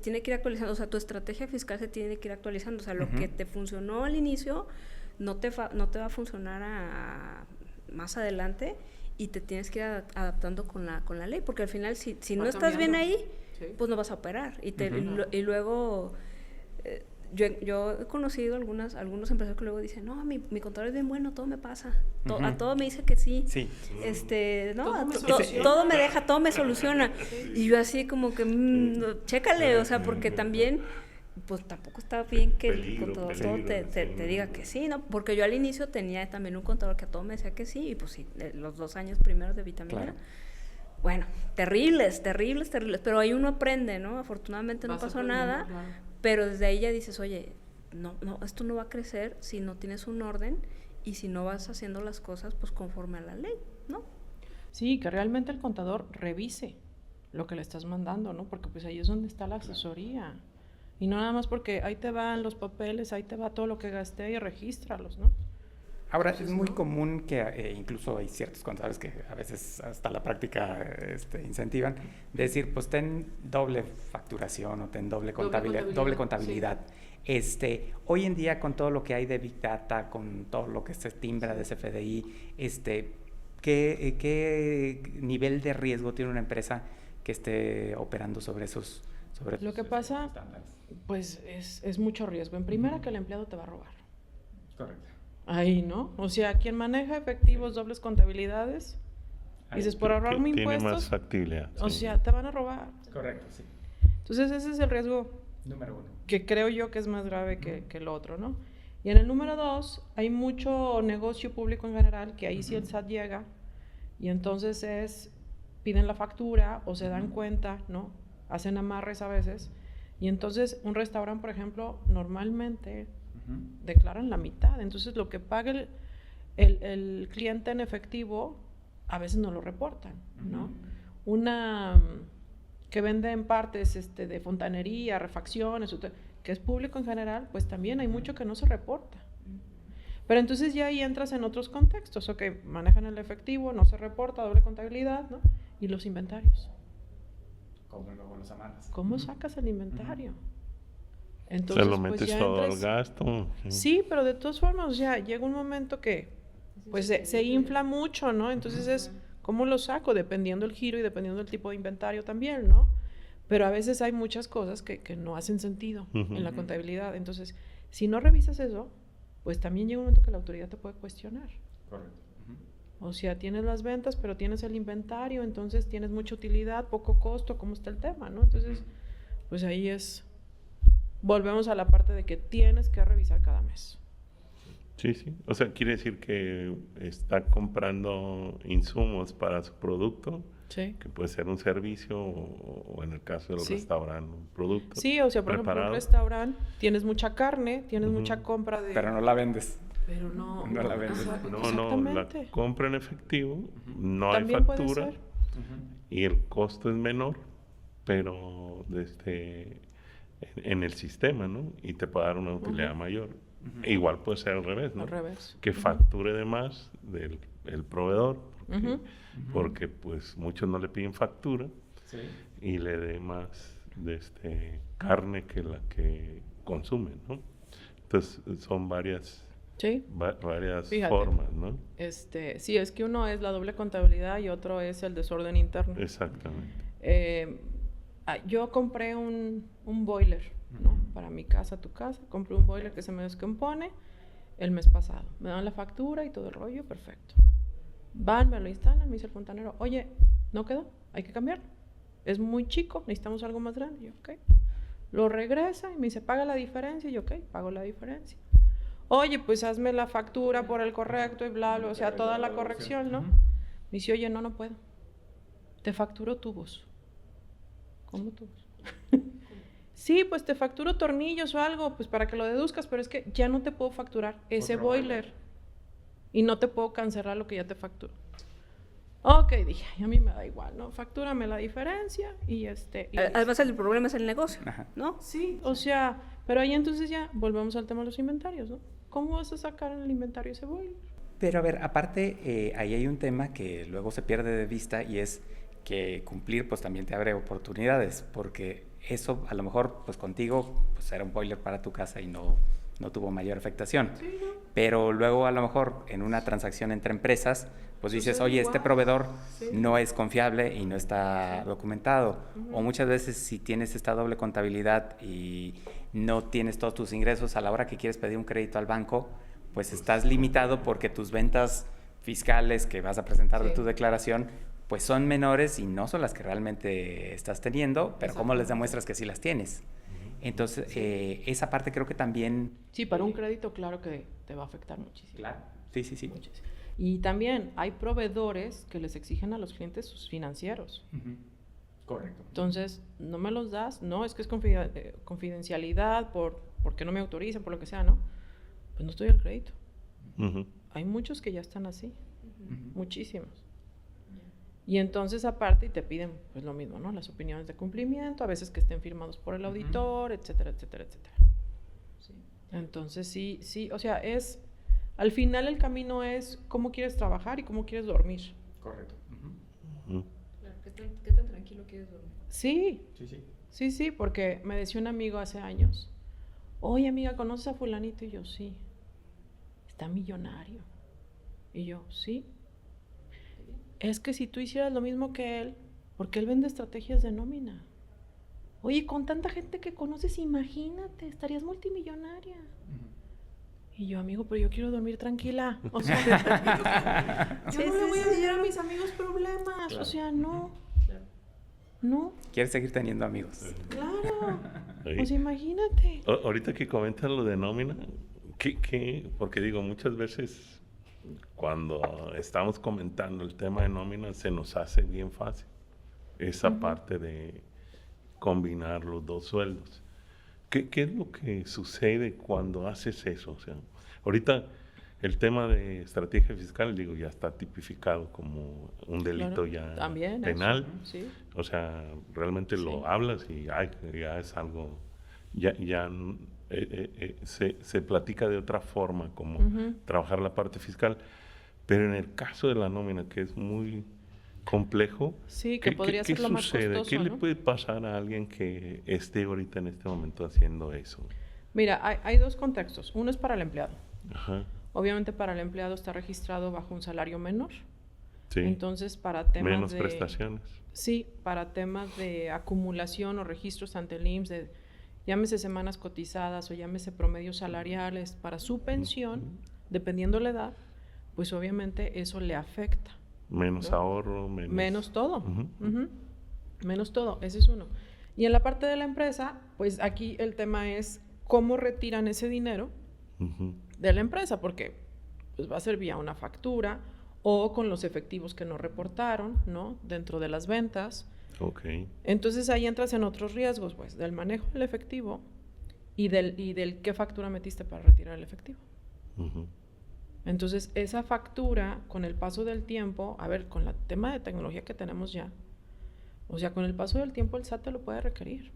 tiene que ir actualizando, o sea, tu estrategia fiscal se tiene que ir actualizando, o sea, lo que te funcionó al inicio no te va a funcionar más adelante y te tienes que ir adaptando con la ley, porque al final si no estás bien ahí, pues no vas a operar. Y luego yo he conocido algunos empresarios que luego dicen, no, mi contador es bien bueno, todo me pasa, a todo me dice que sí, no, todo me deja, todo me soluciona. Y yo así como que, chécale, o sea, porque también... pues tampoco está bien que el contador te diga que sí, ¿no? Porque yo al inicio tenía también un contador que a todo me decía que sí, y pues sí, los 2 años primeros de Vitamina. Claro. Bueno, terribles, pero ahí uno aprende, ¿no? Afortunadamente no pasó nada, claro. Pero desde ahí ya dices, oye, no, esto no va a crecer si no tienes un orden y si no vas haciendo las cosas pues conforme a la ley, ¿no? Sí, que realmente el contador revise lo que le estás mandando, ¿no? Porque pues ahí es donde está la asesoría. Y no nada más porque ahí te van los papeles, ahí te va todo lo que gasté y regístralos, ¿no? Ahora, es muy común que incluso hay ciertos contadores que a veces hasta la práctica incentivan, de decir, pues ten doble facturación o ten doble contabilidad. Sí. Hoy en día, con todo lo que hay de Big Data, con todo lo que se timbra de CFDI, ¿qué nivel de riesgo tiene una empresa que esté operando sobre esos lo que pasa, pues es mucho riesgo. En primera, que el empleado te va a robar. Correcto. Ahí, ¿no? O sea, quien maneja efectivos, dobles contabilidades, dices, por ahorrarme impuestos... Tiene más factibilidad. O sea, te van a robar. Correcto, sí. Entonces, ese es el riesgo número 1. Que creo yo que es más grave que el otro, ¿no? Y en el número 2, hay mucho negocio público en general, que ahí sí el SAT llega, y entonces piden la factura o se dan cuenta, ¿no? Hacen amarres a veces, y entonces un restaurante, por ejemplo, normalmente declaran la mitad, entonces lo que paga el cliente en efectivo, a veces no lo reportan, ¿no? Una que vende en partes de fontanería, refacciones, que es público en general, pues también hay mucho que no se reporta. Pero entonces ya ahí entras en otros contextos, manejan el efectivo, no se reporta, doble contabilidad, ¿no? Y los inventarios. ¿Cómo luego los amarras? ¿Cómo sacas el inventario? Entonces, se lo metes pues todo al gasto. Sí, pero de todas formas, ya llega un momento que pues se infla mucho, ¿no? Entonces es, ¿cómo lo saco? Dependiendo del giro y dependiendo del tipo de inventario también, ¿no? Pero a veces hay muchas cosas que no hacen sentido en la contabilidad. Entonces, si no revisas eso, pues también llega un momento que la autoridad te puede cuestionar. Correcto. O sea, tienes las ventas, pero tienes el inventario, entonces tienes mucha utilidad, poco costo, ¿cómo está el tema, no? Entonces, pues ahí volvemos a la parte de que tienes que revisar cada mes. Sí. O sea, quiere decir que está comprando insumos para su producto, que puede ser un servicio o en el caso del restaurante, un producto. Sí, o sea, por ejemplo, en un restaurante tienes mucha carne, tienes mucha compra de... Pero no la vendes. Pero no la vendes. No, la compra en efectivo, no hay factura y el costo es menor, pero en el sistema, ¿no? Y te puede dar una utilidad mayor. Igual puede ser al revés, ¿no? Al revés. Que facture de más el proveedor, porque pues muchos no le piden factura y le dé más carne que la que consumen, ¿no? Entonces son varias formas, ¿no? Sí, es que uno es la doble contabilidad y otro es el desorden interno. Exactamente. Yo compré un boiler, ¿no? Para mi casa, tu casa. Compré un boiler que se me descompone el mes pasado. Me dan la factura y todo el rollo, perfecto. Van, me lo instalan, me dice el fontanero, oye, no quedó, hay que cambiarlo. Es muy chico, necesitamos algo más grande. Y yo, ok. Lo regresa y me dice, paga la diferencia. Y yo, ok, pago la diferencia. Oye, pues hazme la factura por el correcto y bla, bla, o sea, toda la corrección, ¿no? Me dice, oye, no puedo. Te facturo tubos. ¿Cómo tubos? Sí, pues te facturo tornillos o algo, pues para que lo deduzcas, pero es que ya no te puedo facturar ese boiler. Y no te puedo cancelar lo que ya te facturo. Ok, dije, a mí me da igual, ¿no? Factúrame la diferencia y Además el problema es el negocio, ¿no? Sí, o sea, pero ahí entonces ya volvemos al tema de los inventarios, ¿no? ¿Cómo vas a sacar en el inventario ese boiler? Pero a ver, aparte, ahí hay un tema que luego se pierde de vista y es que cumplir pues también te abre oportunidades, porque eso a lo mejor pues contigo pues era un boiler para tu casa y no tuvo mayor afectación. Sí, ¿no? Pero luego a lo mejor en una transacción entre empresas pues dices, oye, este proveedor no es confiable y no está documentado. O muchas veces si tienes esta doble contabilidad y no tienes todos tus ingresos, a la hora que quieres pedir un crédito al banco, pues estás limitado porque tus ventas fiscales que vas a presentar de tu declaración pues son menores y no son las que realmente estás teniendo, pero ¿cómo les demuestras que sí las tienes? Entonces, esa parte creo que también... Sí, para un crédito claro que te va a afectar muchísimo. Claro, sí. Muchísimo. Y también hay proveedores que les exigen a los clientes sus financieros. Correcto. Entonces, no me los das, no, es que es confidencialidad, porque no me autorizan, por lo que sea, ¿no? Pues no estoy al crédito. Hay muchos que ya están así, muchísimos. Y entonces aparte te piden pues lo mismo, ¿no? Las opiniones de cumplimiento, a veces que estén firmados por el auditor, etcétera, etcétera, etcétera. Sí. Entonces sí, o sea, al final el camino es cómo quieres trabajar y cómo quieres dormir. Correcto. Claro, ¿qué tan tranquilo quieres dormir? Sí, porque me decía un amigo hace años, oye amiga, ¿conoces a fulanito? Y yo, sí. Está millonario. Y yo, sí. Es que si tú hicieras lo mismo que él, porque él vende estrategias de nómina. Oye, con tanta gente que conoces, imagínate, estarías multimillonaria. Y yo, amigo, pero yo quiero dormir tranquila. O sea, yo no le voy a enviar a mis amigos problemas. Claro. O sea, no. No. Quieres seguir teniendo amigos. Claro. Pues imagínate. Ahorita que comentas lo de nómina, porque digo, muchas veces cuando estamos comentando el tema de nómina se nos hace bien fácil esa parte de combinar los dos sueldos. ¿Qué es lo que sucede cuando haces eso? O sea, ahorita el tema de estrategia fiscal, digo, ya está tipificado como un delito ya también penal. Eso, sí. O sea, realmente lo hablas y ya es algo, se platica de otra forma como trabajar la parte fiscal. Pero en el caso de la nómina, que es muy complejo, sí, que podría ser lo más costoso, ¿Qué le puede pasar a alguien que esté ahorita en este momento haciendo eso? Mira, hay dos contextos. Uno es para el empleado. Ajá. Obviamente para el empleado está registrado bajo un salario menor. Sí. Entonces para temas menos prestaciones. Sí, para temas de acumulación o registros ante el IMSS, llámese semanas cotizadas o llámese promedios salariales para su pensión, dependiendo la edad, pues obviamente eso le afecta. Menos ahorro, menos todo. Menos todo, ese es uno. Y en la parte de la empresa, pues aquí el tema es cómo retiran ese dinero de la empresa, porque pues va a ser vía una factura o con los efectivos que no reportaron, ¿no? Dentro de las ventas. Okay. Entonces ahí entras en otros riesgos, pues, del manejo del efectivo y del qué factura metiste para retirar el efectivo. Entonces, esa factura, con el paso del tiempo, a ver, con el tema de tecnología que tenemos ya, o sea, con el paso del tiempo el SAT te lo puede requerir.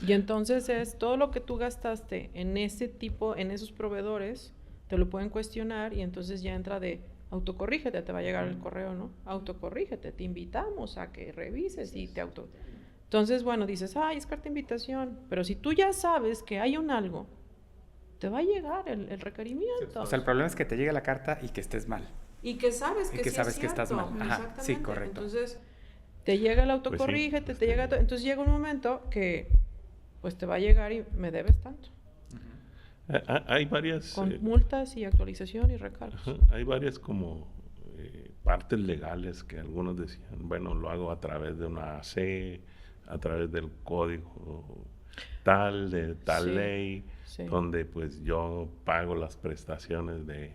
Y entonces es todo lo que tú gastaste en ese tipo, en esos proveedores, te lo pueden cuestionar y entonces ya entra de autocorrígete, te va a llegar el correo, ¿no? Autocorrígete, te invitamos a que revises y te Entonces, bueno, dices, es carta de invitación, pero si tú ya sabes que hay un algo, te va a llegar el requerimiento. O sea, el problema es que te llegue la carta y que estés mal. Y que sabes que, que sabes que estás mal. Ajá, sí, correcto. Entonces, te llega el autocorrígete, pues sí, te llega... Entonces llega un momento que, pues, te va a llegar y me debes tanto. Hay varias... Con multas y actualización y recargos. Hay varias como partes legales que algunos decían, bueno, lo hago a través de una AC, a través del código tal, de tal ley, donde pues yo pago las prestaciones de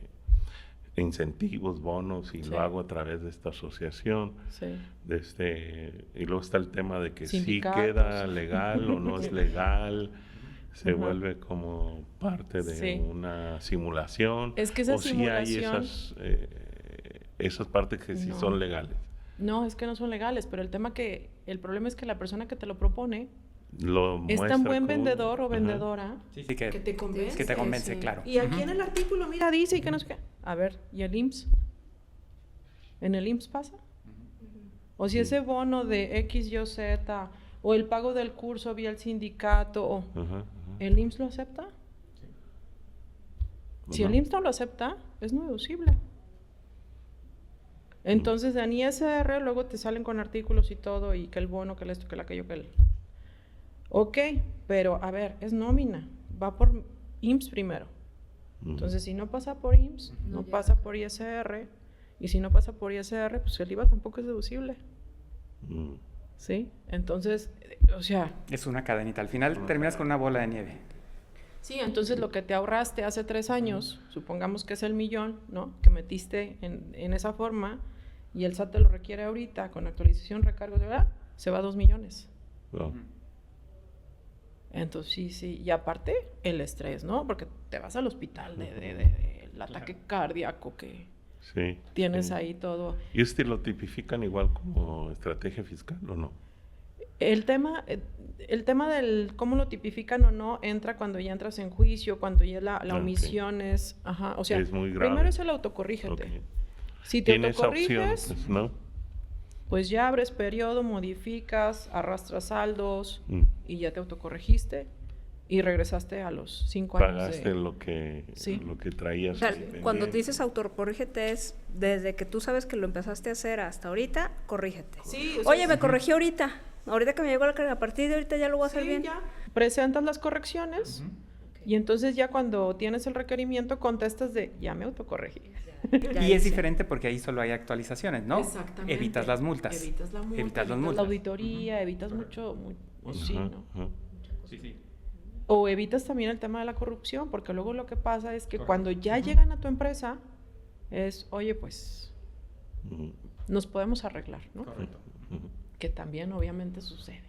incentivos, bonos, y lo hago a través de esta asociación. Y luego está el tema de que sí queda legal o no es legal. Se vuelve como parte de una simulación. Es que esa simulación... sí hay esas partes que sí son legales. No, es que no son legales, pero el problema es que la persona que te lo propone es tan buen vendedor o vendedora que te convence. Que te convence, claro. Y aquí en el artículo, mira, dice y que no sé qué. A ver, ¿y el IMSS? ¿En el IMSS pasa? O si ese bono de X, Y, Z, o el pago del curso vía el sindicato, ¿el IMSS lo acepta? Si el IMSS no lo acepta, es no deducible. Entonces, en ISR luego te salen con artículos y todo, y que el bono, que el esto, que el aquello, que el... Ok, pero a ver, es nómina, va por IMSS primero. Entonces, si no pasa por IMSS, no pasa por ISR, y si no pasa por ISR, pues el IVA tampoco es deducible. ¿Sí? Entonces, o sea... Es una cadenita, al final terminas con una bola de nieve. Sí, entonces lo que te ahorraste hace 3 años, supongamos que es el 1,000,000, ¿no? Que metiste en esa forma, y el SAT te lo requiere ahorita, con actualización, recargos, ¿verdad? Se va a 2 millones. Entonces, sí, y aparte, el estrés, ¿no? Porque te vas al hospital del ataque cardíaco que tienes ahí todo. ¿Y lo tipifican igual como estrategia fiscal o no? El tema del cómo lo tipifican o no entra cuando ya entras en juicio, cuando ya la omisión es... o sea, es muy grave. Primero es el autocorrígete. Si te autocorriges, pues, ¿no? Pues ya abres periodo, modificas, arrastras saldos y ya te autocorregiste y regresaste a los 5 años. Pagaste lo que traías. O sea, cuando te dices autocorrígete es desde que tú sabes que lo empezaste a hacer hasta ahorita, corrígete. Sí, oye, me corregí ahorita que me llegó la carga, a partir de ahorita ya lo voy a hacer bien. Ya. Presentas las correcciones y entonces ya cuando tienes el requerimiento contestas de ya me autocorregí. Y es diferente porque ahí solo hay actualizaciones, ¿no? Exactamente. Evitas las multas. Evitas la auditoría, evitas mucho, sí, ¿no? Sí. O evitas también el tema de la corrupción, porque luego lo que pasa es que cuando ya llegan a tu empresa es, oye, pues nos podemos arreglar, ¿no? Correcto. Que también obviamente sucede.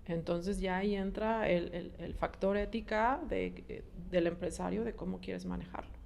Entonces ya ahí entra el factor ética del empresario de cómo quieres manejarlo.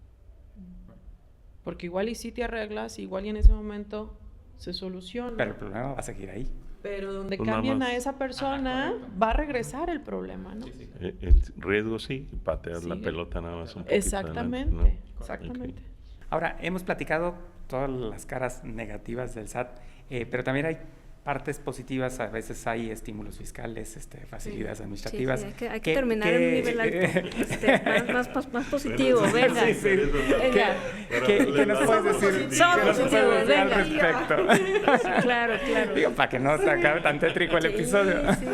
Porque igual y sí te arreglas, igual y en ese momento se soluciona. Pero el problema va a seguir ahí. Pero donde cambien a esa persona, va a regresar el problema, ¿no? El riesgo patear la pelota nada más un poquito. Exactamente, adelante, ¿no? exactamente. Ahora, hemos platicado todas las caras negativas del SAT, pero también hay partes positivas, a veces hay estímulos fiscales, facilidades administrativas. Sí, hay que terminar en un nivel alto, más positivo, venga. Venga. ¿Qué nos puedes decir? Somos positivos, al respecto? Claro. Digo, para que no se acabe tan tétrico el episodio. Sí.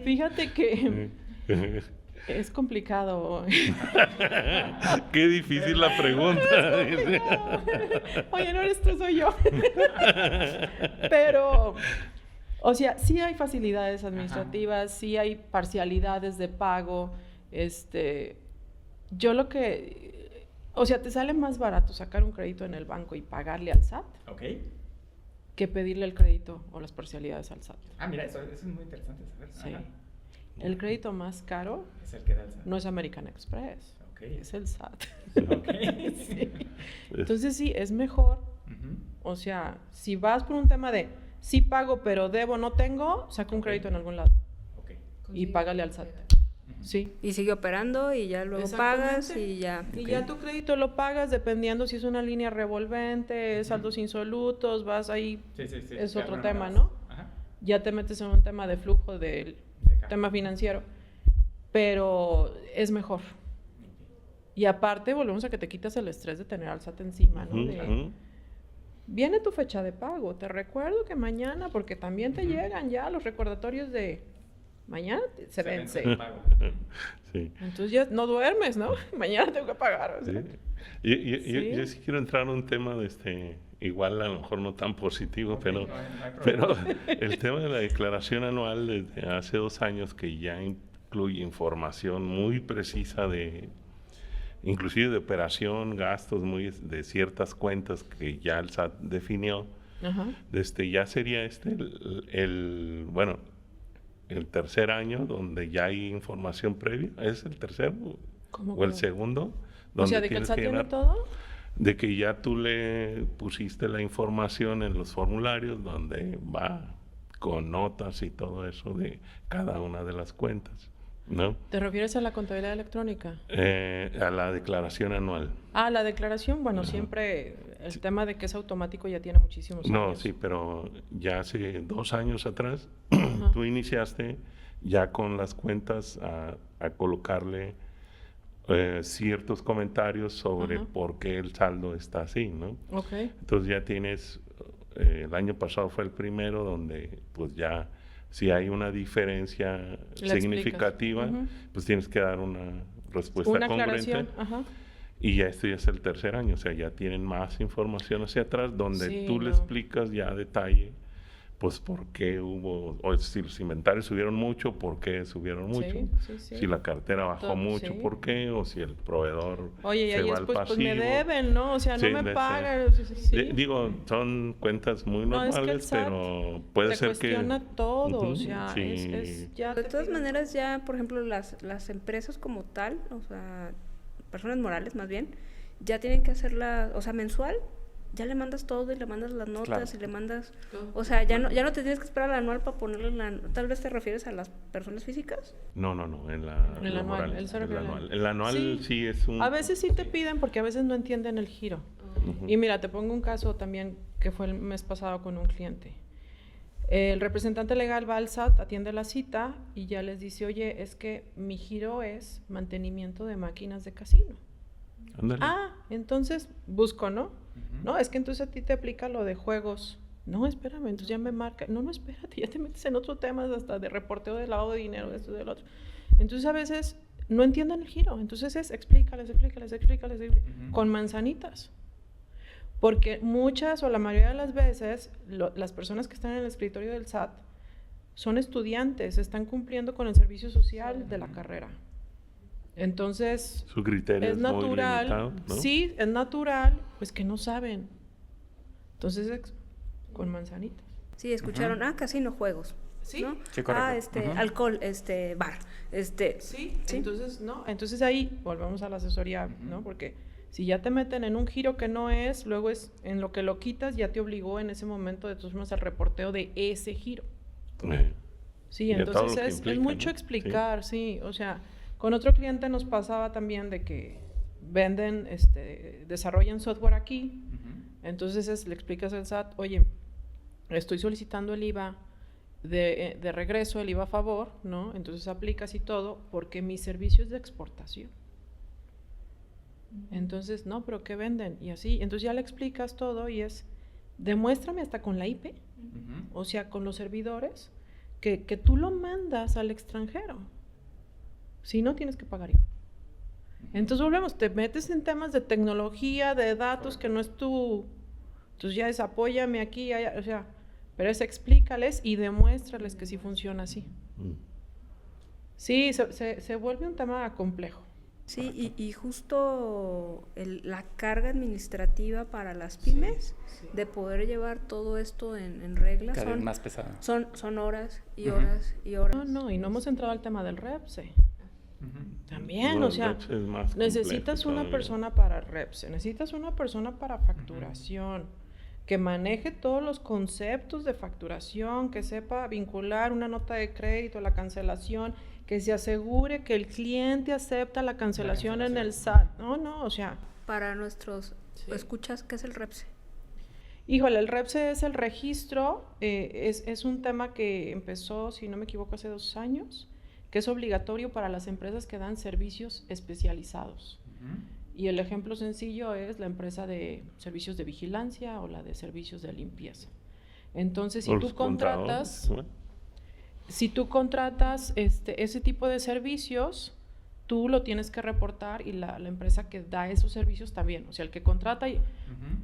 Fíjate que es complicado. Qué difícil la pregunta. Oye, no eres tú, soy yo. Pero... O sea, sí hay facilidades administrativas, sí hay parcialidades de pago. Yo lo que... O sea, te sale más barato sacar un crédito en el banco y pagarle al SAT que pedirle el crédito o las parcialidades al SAT. Mira, eso es muy interesante saber. Sí. El crédito más caro es el que da el SAT. No es American Express, es el SAT. Sí. Entonces sí, es mejor. O sea, si vas por un tema de... Sí pago, pero debo, no tengo, saca un crédito en algún lado. Y págale al SAT. Sí. Y sigue operando y ya luego pagas y ya. Y ya tu crédito lo pagas dependiendo si es una línea revolvente, saldos insolutos, vas ahí, es otro tema, ¿no? Ajá. Ya te metes en un tema de flujo del tema financiero, pero es mejor. Y aparte volvemos a que te quitas el estrés de tener al SAT encima, ¿no? Viene tu fecha de pago, te recuerdo que mañana, porque también te llegan ya los recordatorios de mañana se vence. Sí. Entonces ya no duermes, ¿no? Mañana tengo que pagar. O sea. Yo sí quiero entrar a un tema de igual a lo mejor no tan positivo, pero el tema de la declaración anual desde hace 2 años que ya incluye información muy precisa inclusive de operación, gastos muy de ciertas cuentas que ya el SAT definió. Ajá. Ya sería el tercer año donde ya hay información previa. ¿Es el tercero? ¿O el segundo? O sea, ¿de que el SAT tiene todo? De que ya tú le pusiste la información en los formularios donde va con notas y todo eso de cada una de las cuentas, ¿no? ¿Te refieres a la contabilidad electrónica? A la declaración anual. La declaración, bueno, siempre el tema de que es automático ya tiene muchísimos años. No, sí, pero ya hace 2 años atrás tú iniciaste ya con las cuentas a colocarle ciertos comentarios sobre por qué el saldo está así, ¿no? Okay. Entonces ya tienes, el año pasado fue el primero donde pues ya si hay una diferencia significativa, pues tienes que dar una respuesta congruente. Y ya ya es el tercer año, o sea, ya tienen más información hacia atrás donde tú le explicas ya a detalle, pues por qué o si los inventarios subieron mucho, por qué subieron mucho, si la cartera bajó mucho, por qué, o si el proveedor se va al pasivo. Pues me deben, ¿no? O sea, no me pagan. Digo, son cuentas muy normales, pero puede ser que... cuestiona todo, o sea, ya de todas maneras ya, por ejemplo, las empresas como tal, o sea, personas morales más bien, ya tienen que hacerla, o sea, mensual. Ya le mandas todo y le mandas las notas y le mandas... O sea, ya no te tienes que esperar al anual para ponerle ¿Tal vez te refieres a las personas físicas? No, en el anual. El anual sí es un... A veces sí te piden porque a veces no entienden el giro. Y mira, te pongo un caso también que fue el mes pasado con un cliente. El representante legal va al SAT, atiende la cita y ya les dice, oye, es que mi giro es mantenimiento de máquinas de casino. Ándale. Entonces busco, ¿no? No, es que entonces a ti te aplica lo de juegos. No, espérame, entonces ya me marca. No, espérate, ya te metes en otros temas hasta de reporteo de lavado de dinero, de esto y del otro. Entonces a veces no entienden el giro. Entonces explícales, con manzanitas. Porque muchas o la mayoría de las veces las personas que están en el escritorio del SAT son estudiantes, están cumpliendo con el servicio social de la carrera. Entonces, su criterio es natural, muy limitado, ¿no? Sí, es natural, pues que no saben. Entonces, con manzanitas. Sí, escucharon, casino, juegos. Sí. ¿No? Sí, correcto. Alcohol, bar. Sí, entonces, ¿no? Entonces ahí volvemos a la asesoría, ¿no? Porque si ya te meten en un giro que no es, luego es en lo que lo quitas, ya te obligó en ese momento de todas formas al reporteo de ese giro. Sí, entonces es mucho explicar, sí, o sea... Con otro cliente nos pasaba también de que venden, desarrollan software aquí, entonces le explicas al SAT, oye, estoy solicitando el IVA de regreso, el IVA a favor, ¿no? Entonces aplicas y todo, porque mi servicio es de exportación. Entonces, no, pero ¿qué venden? Y así, entonces ya le explicas todo y demuéstrame hasta con la IP, o sea, con los servidores, que tú lo mandas al extranjero. Si no, tienes que pagar IVA. Entonces volvemos, te metes en temas de tecnología, de datos, que no es tu... Entonces ya apóyame aquí, allá, o sea, pero explícales y demuéstrales que sí funciona así. Sí, se vuelve un tema complejo. Sí, y justo la carga administrativa para las pymes de poder llevar todo esto en regla cada vez más pesada. Son horas y horas y horas. No, y no hemos entrado al tema del REPSE. También, o sea, necesitas una persona para REPSE, necesitas una persona para facturación, que maneje todos los conceptos de facturación, que sepa vincular una nota de crédito, la cancelación, que se asegure que el cliente acepta la cancelación en el SAT. No, o sea... Para nuestros escuchas, ¿qué es el REPSE? Híjole, el REPSE es el registro, es un tema que empezó, si no me equivoco, hace 2 años, que es obligatorio para las empresas que dan servicios especializados. Y el ejemplo sencillo es la empresa de servicios de vigilancia o la de servicios de limpieza. Entonces, si tú contratas ese tipo de servicios, tú lo tienes que reportar y la empresa que da esos servicios también. O sea, el que contrata,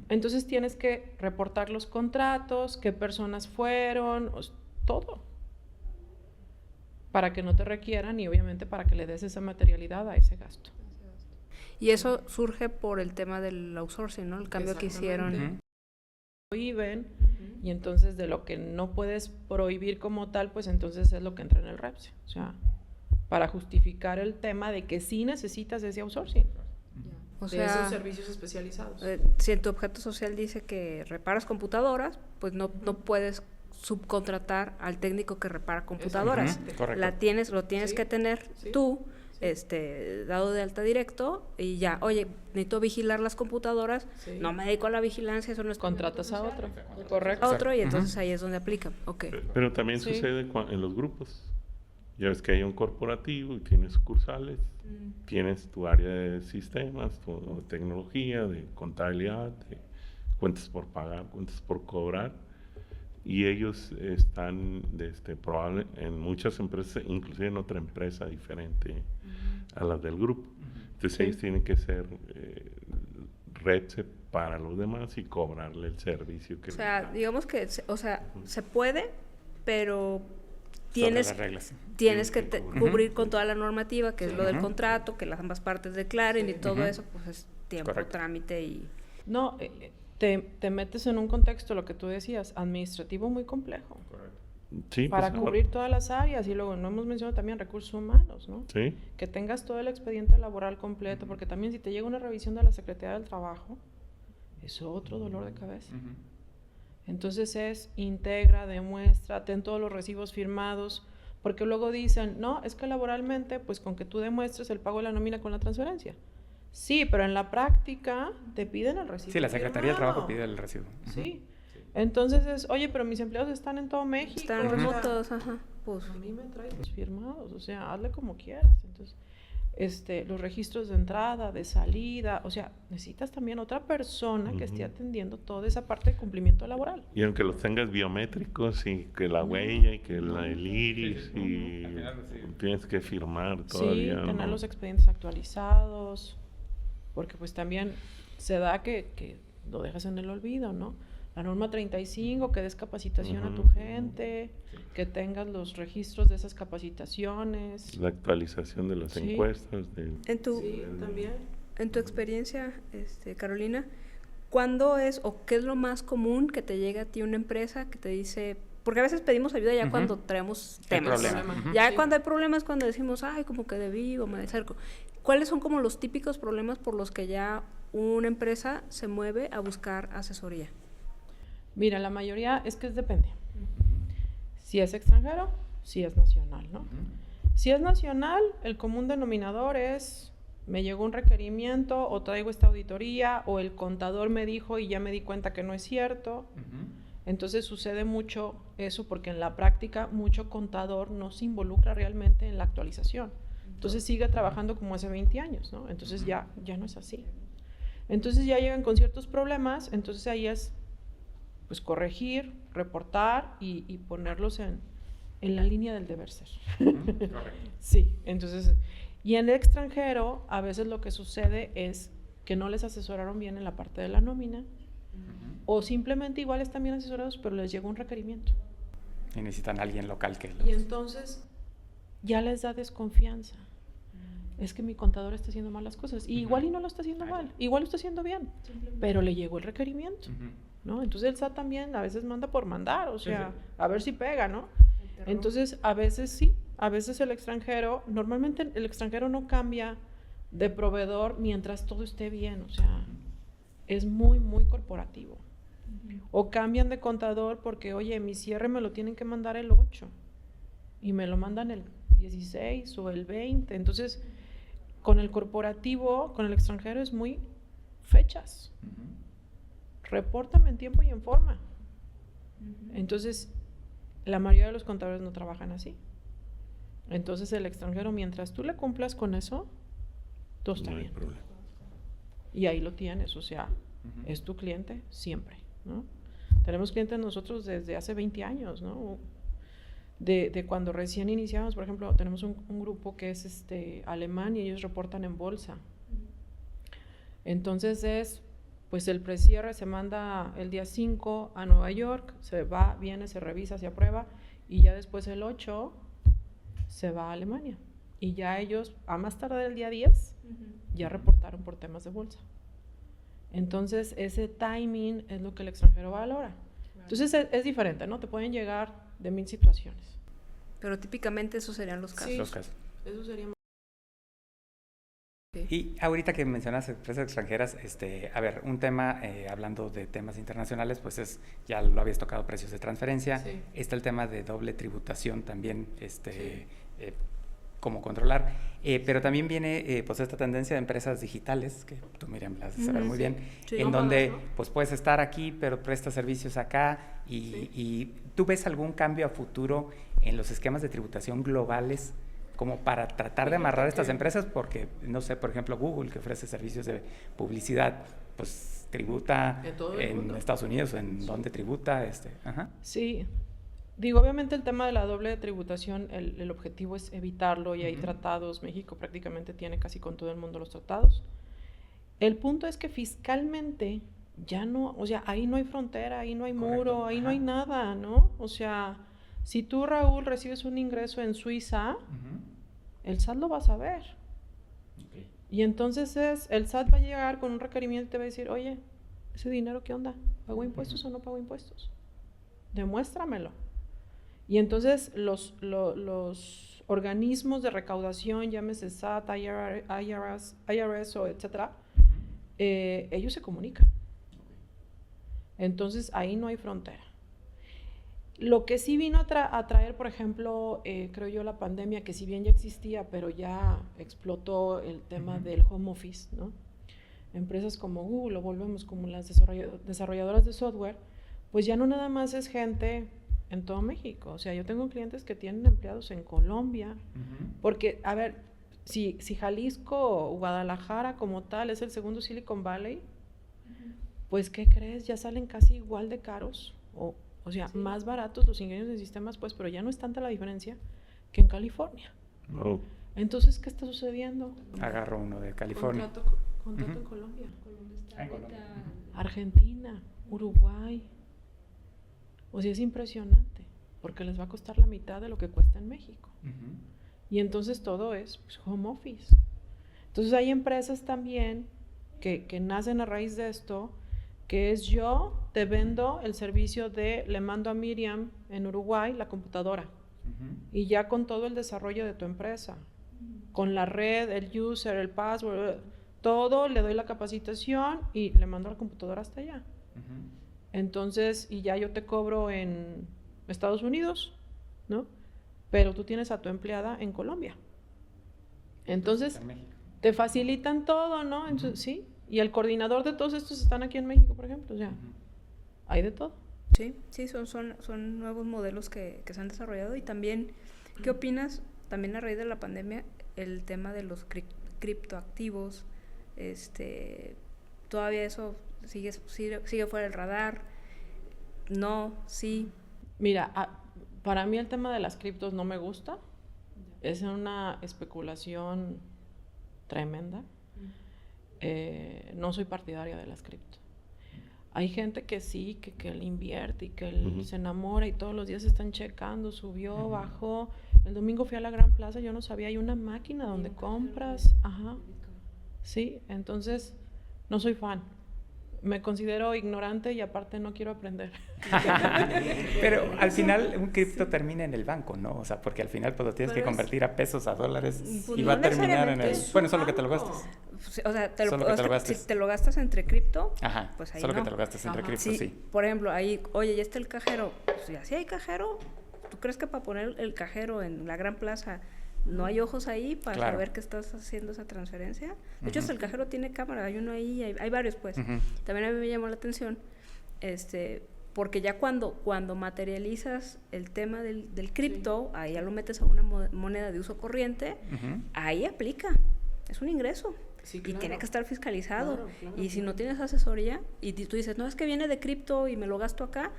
entonces tienes que reportar los contratos, qué personas fueron, todo. Para que no te requieran y obviamente para que le des esa materialidad a ese gasto. Y eso surge por el tema del outsourcing, ¿no? El cambio que hicieron. Prohíben, y entonces de lo que no puedes prohibir como tal, pues entonces es lo que entra en el REPSE. O sea, para justificar el tema de que sí necesitas ese outsourcing. O de sea, esos servicios especializados. Si en tu objeto social dice que reparas computadoras, pues no puedes subcontratar al técnico que repara computadoras. Lo tienes que tener tú, dado de alta directo, y ya, oye, necesito vigilar las computadoras, no me dedico a la vigilancia, eso no es... Contratas a otro, correcto. A otro, y entonces ahí es donde aplica. Pero también sucede en los grupos. Ya ves que hay un corporativo y tienes sucursales, tienes tu área de sistemas, tu tecnología, de contabilidad, de cuentas por pagar, cuentas por cobrar, y ellos están probable en muchas empresas, inclusive en otra empresa diferente a la del grupo. Entonces ellos tienen que ser REPSE para los demás y cobrarle el servicio que digamos que se puede, pero tienes que cubrir con toda la normativa, que es lo del contrato, que las ambas partes declaren y todo eso, pues es tiempo, trámite y... No, te metes en un contexto, lo que tú decías, administrativo muy complejo. Sí, para cubrir todas las áreas, y luego no hemos mencionado también recursos humanos, ¿no? Sí. Que tengas todo el expediente laboral completo, porque también si te llega una revisión de la Secretaría del Trabajo, es otro dolor de cabeza. Entonces es integra, demuestra, ten todos los recibos firmados, porque luego dicen, no, es que laboralmente, pues con que tú demuestres el pago de la nómina con la transferencia. Sí, pero en la práctica te piden el recibo. Sí, la Secretaría del Trabajo pide el recibo. Sí. Entonces es, oye, pero mis empleados están en todo México. Están remotos, pues a mí me traen los firmados, o sea, hazle como quieras. Entonces, los registros de entrada, de salida, o sea, necesitas también otra persona que esté atendiendo toda esa parte de cumplimiento laboral. Y aunque los tengas biométricos y que la huella y que el iris y tienes que firmar todavía. Sí, tener los expedientes actualizados, porque pues también se da que lo dejas en el olvido, ¿no? La norma 35, que des capacitación a tu gente, que tengas los registros de esas capacitaciones. La actualización de las encuestas. También. En tu experiencia, Carolina, ¿cuándo es o qué es lo más común que te llega a ti una empresa que te dice... Porque a veces pedimos ayuda ya cuando traemos temas. Ya cuando hay problemas, cuando decimos, ay, como que debí o me acerco. ¿Cuáles son como los típicos problemas por los que ya una empresa se mueve a buscar asesoría? Mira, la mayoría es que depende. Si es extranjero, si es nacional, ¿no? Si es nacional, el común denominador es, me llegó un requerimiento o traigo esta auditoría o el contador me dijo y ya me di cuenta que no es cierto. Entonces sucede mucho eso porque en la práctica mucho contador no se involucra realmente en la actualización. Entonces sigue trabajando como hace 20 años, ¿no? Entonces ya no es así. Entonces ya llegan con ciertos problemas, entonces ahí es pues corregir, reportar y ponerlos en la línea del deber ser. Sí, entonces, y en el extranjero a veces lo que sucede es que no les asesoraron bien en la parte de la nómina, o simplemente igual están bien asesorados, pero les llega un requerimiento. Y necesitan a alguien local que Y entonces ya les da desconfianza. Es que mi contador está haciendo mal las cosas. Y igual y no lo está haciendo mal, igual lo está haciendo bien, pero le llegó el requerimiento. ¿No? Entonces el SAT también a veces manda por mandar, o sea, a ver si pega, ¿no? Entonces a veces sí, a veces el extranjero, normalmente el extranjero no cambia de proveedor mientras todo esté bien, o sea, es muy, muy corporativo. O cambian de contador porque, oye, mi cierre me lo tienen que mandar el 8 y me lo mandan el 16 o el 20. Entonces, con el corporativo, con el extranjero es muy fechas. Repórtame en tiempo y en forma. Entonces, la mayoría de los contadores no trabajan así. Entonces, el extranjero, mientras tú le cumplas con eso, todo está bien. Problema. Y ahí lo tienes, o sea, es tu cliente siempre, ¿no? Tenemos clientes nosotros desde hace 20 años, ¿no? De cuando recién iniciamos, por ejemplo, tenemos un grupo que es alemán y ellos reportan en bolsa. Entonces pues el precierre se manda el día 5 a Nueva York, se va, viene, se revisa, se aprueba, y ya después el 8 se va a Alemania. Y ya ellos, a más tardar el día 10, ya reportaron por temas de bolsa. Entonces, ese timing es lo que el extranjero valora. Entonces, es diferente, ¿no? Te pueden llegar de 1000 situaciones. Pero típicamente esos serían los casos. Sí, los casos. Eso sería. Y ahorita que mencionas empresas extranjeras, a ver, un tema, hablando de temas internacionales, pues ya lo habías tocado, precios de transferencia. Sí. Está el tema de doble tributación también, sí. Cómo controlar. Pero también viene pues esta tendencia de empresas digitales, que tú, Miriam, las de saber muy bien, sí. En donde pues puedes estar aquí, pero prestas servicios acá. Y ¿tú ves algún cambio a futuro en los esquemas de tributación globales como para tratar de amarrar estas empresas? Porque, no sé, por ejemplo, Google, que ofrece servicios de publicidad, pues tributa en Estados Unidos, ¿en dónde tributa? Sí. Digo, obviamente el tema de la doble tributación, el objetivo es evitarlo, y hay tratados. México prácticamente tiene casi con todo el mundo los tratados. El punto es que fiscalmente ya no, o sea, ahí no hay frontera, ahí no hay muro, ahí no hay nada, ¿no? O sea, si tú, Raúl, recibes un ingreso en Suiza, el SAT lo va a saber. Okay. Y entonces el SAT va a llegar con un requerimiento y te va a decir, oye, ¿ese dinero qué onda? ¿Pago impuestos o no pago impuestos? Demuéstramelo. Y entonces los organismos de recaudación, llámese SAT, IRS o etcétera, ellos se comunican. Entonces ahí no hay frontera. Lo que sí vino a traer, por ejemplo, creo yo, la pandemia, que si bien ya existía, pero ya explotó el tema del home office, ¿no? Empresas como Google, o volvemos como las desarrolladoras de software, pues ya no nada más es gente en todo México. O sea, yo tengo clientes que tienen empleados en Colombia, porque, a ver, si Jalisco o Guadalajara como tal es el segundo Silicon Valley, pues, ¿qué crees? Ya salen casi igual de caros, o sea, más baratos los ingenieros de sistemas, pues, pero ya no es tanta la diferencia que en California. Oh. Entonces, ¿qué está sucediendo? Agarro uno de California. Contrato en Colombia. Colombia. Argentina, Uruguay. O sea, es impresionante, porque les va a costar la mitad de lo que cuesta en México. Y entonces todo es pues, home office. Entonces hay empresas también que nacen a raíz de esto, que es yo te vendo el servicio le mando a Miriam en Uruguay la computadora, y ya con todo el desarrollo de tu empresa, con la red, el user, el password, todo, le doy la capacitación y le mando la computadora hasta allá. Entonces, y ya yo te cobro en Estados Unidos, ¿no? Pero tú tienes a tu empleada en Colombia. Entonces, te facilitan todo, ¿no? Entonces, sí. Y el coordinador de todos estos están aquí en México, por ejemplo. O sea, hay de todo. Sí, son nuevos modelos que se han desarrollado. Y también, ¿qué opinas? También a raíz de la pandemia, el tema de los criptoactivos, todavía eso sigue fuera del radar. No, sí. Mira, para mí el tema de las criptos no me gusta. Es una especulación tremenda. No soy partidaria de las criptos. Hay gente que sí, que le invierte y que se enamora y todos los días están checando, subió, bajó. El domingo fui a la Gran Plaza, yo no sabía, hay una máquina donde compras. Sí, entonces no soy fan. Me considero ignorante y aparte no quiero aprender. Pero al final un cripto termina en el banco, ¿no? O sea, porque al final pues lo tienes que convertir a pesos, a dólares, y va a terminar en el... Bueno, solo que te lo gastas. O sea, si te lo gastas entre cripto, pues ahí solo que te lo gastas entre cripto, sí. Por ejemplo, ahí, oye, ya está el cajero. Pues ya sí hay cajero. ¿Tú crees que para poner el cajero en la Gran Plaza no hay ojos ahí para saber que estás haciendo esa transferencia. De hecho, hasta el cajero tiene cámara, hay uno ahí, hay varios pues. También a mí me llamó la atención, porque ya cuando materializas el tema del cripto, ahí ya lo metes a una moneda de uso corriente, ahí aplica, es un ingreso. Sí, claro. Y tiene que estar fiscalizado. Claro, y si no tienes asesoría y tú dices, no, es que viene de cripto y me lo gasto acá,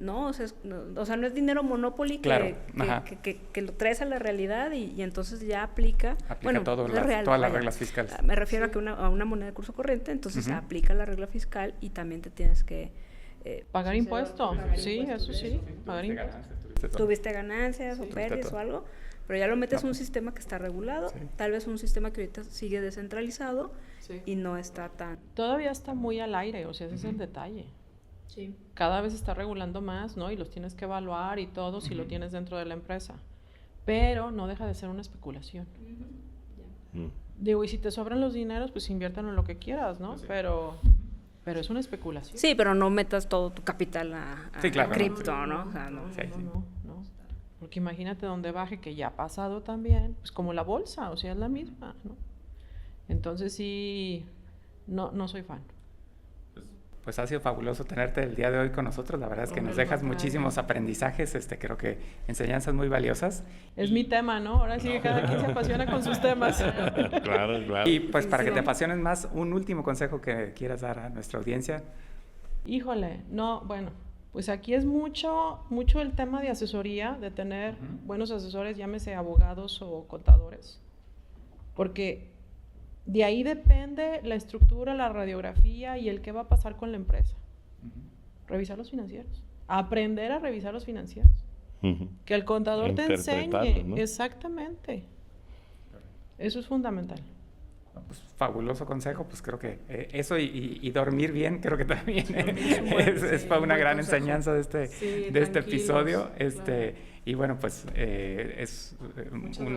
no, o sea, no es dinero Monopoly que lo traes a la realidad y entonces ya aplica bueno, todas las reglas fiscales. Me refiero a que a una moneda de curso corriente, entonces aplica la regla fiscal y también te tienes que pagar impuestos. Sí, eso sí, pagar impuestos. Tuviste ganancias o pérdidas o algo, pero ya lo metes en un sistema que está regulado, tal vez un sistema que ahorita sigue descentralizado y no está tan... Todavía está muy al aire, o sea, ese es el detalle. Sí. Cada vez está regulando más, ¿no? Y los tienes que evaluar y todo si lo tienes dentro de la empresa. Pero no deja de ser una especulación. Digo, y si te sobran los dineros, pues inviértelo en lo que quieras, ¿no? Pero es una especulación. Sí, pero no metas todo tu capital a cripto, ¿no? O sea, no. Porque imagínate donde baje, que ya ha pasado también, pues como la bolsa, o sea, es la misma, ¿no? Entonces sí, no soy fan. Pues ha sido fabuloso tenerte el día de hoy con nosotros, la verdad es que nos dejas muchísimos aprendizajes, creo que enseñanzas muy valiosas. Es mi tema, ¿no? Ahora sí que cada quien se apasiona con sus temas. Claro. Y pues para que te apasiones más, un último consejo que quieras dar a nuestra audiencia. Híjole, pues aquí es mucho el tema de asesoría, de tener buenos asesores, llámese abogados o contadores, porque de ahí depende la estructura, la radiografía y el qué va a pasar con la empresa. Revisar los financieros, aprender a revisar los financieros, que el contador te enseñe, ¿no? Exactamente, eso es fundamental. Pues, fabuloso consejo, pues creo que eso y dormir bien, creo que también es para una gran enseñanza de este episodio. Y bueno, pues es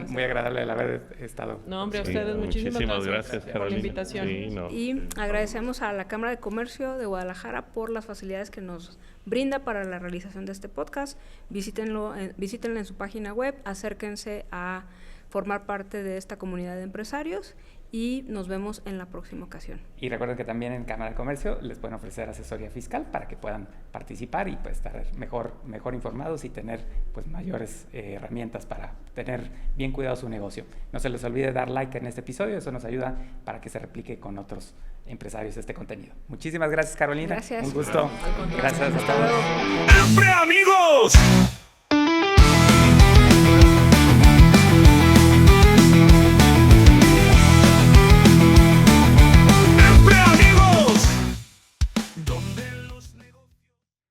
muy agradable el haber estado. No, hombre, a ustedes muchísimas gracias por la invitación. Y agradecemos a la Cámara de Comercio de Guadalajara por las facilidades que nos brinda para la realización de este podcast. Visítenla en su página web, acérquense a formar parte de esta comunidad de empresarios y nos vemos en la próxima ocasión. Y recuerden que también en Cámara de Comercio les pueden ofrecer asesoría fiscal para que puedan participar y pues estar mejor informados y tener pues mayores herramientas para tener bien cuidado su negocio. No se les olvide dar like en este episodio, eso nos ayuda para que se replique con otros empresarios este contenido. Muchísimas gracias, Carolina. Gracias. Un gusto. Gracias. ¡Siempre amigos!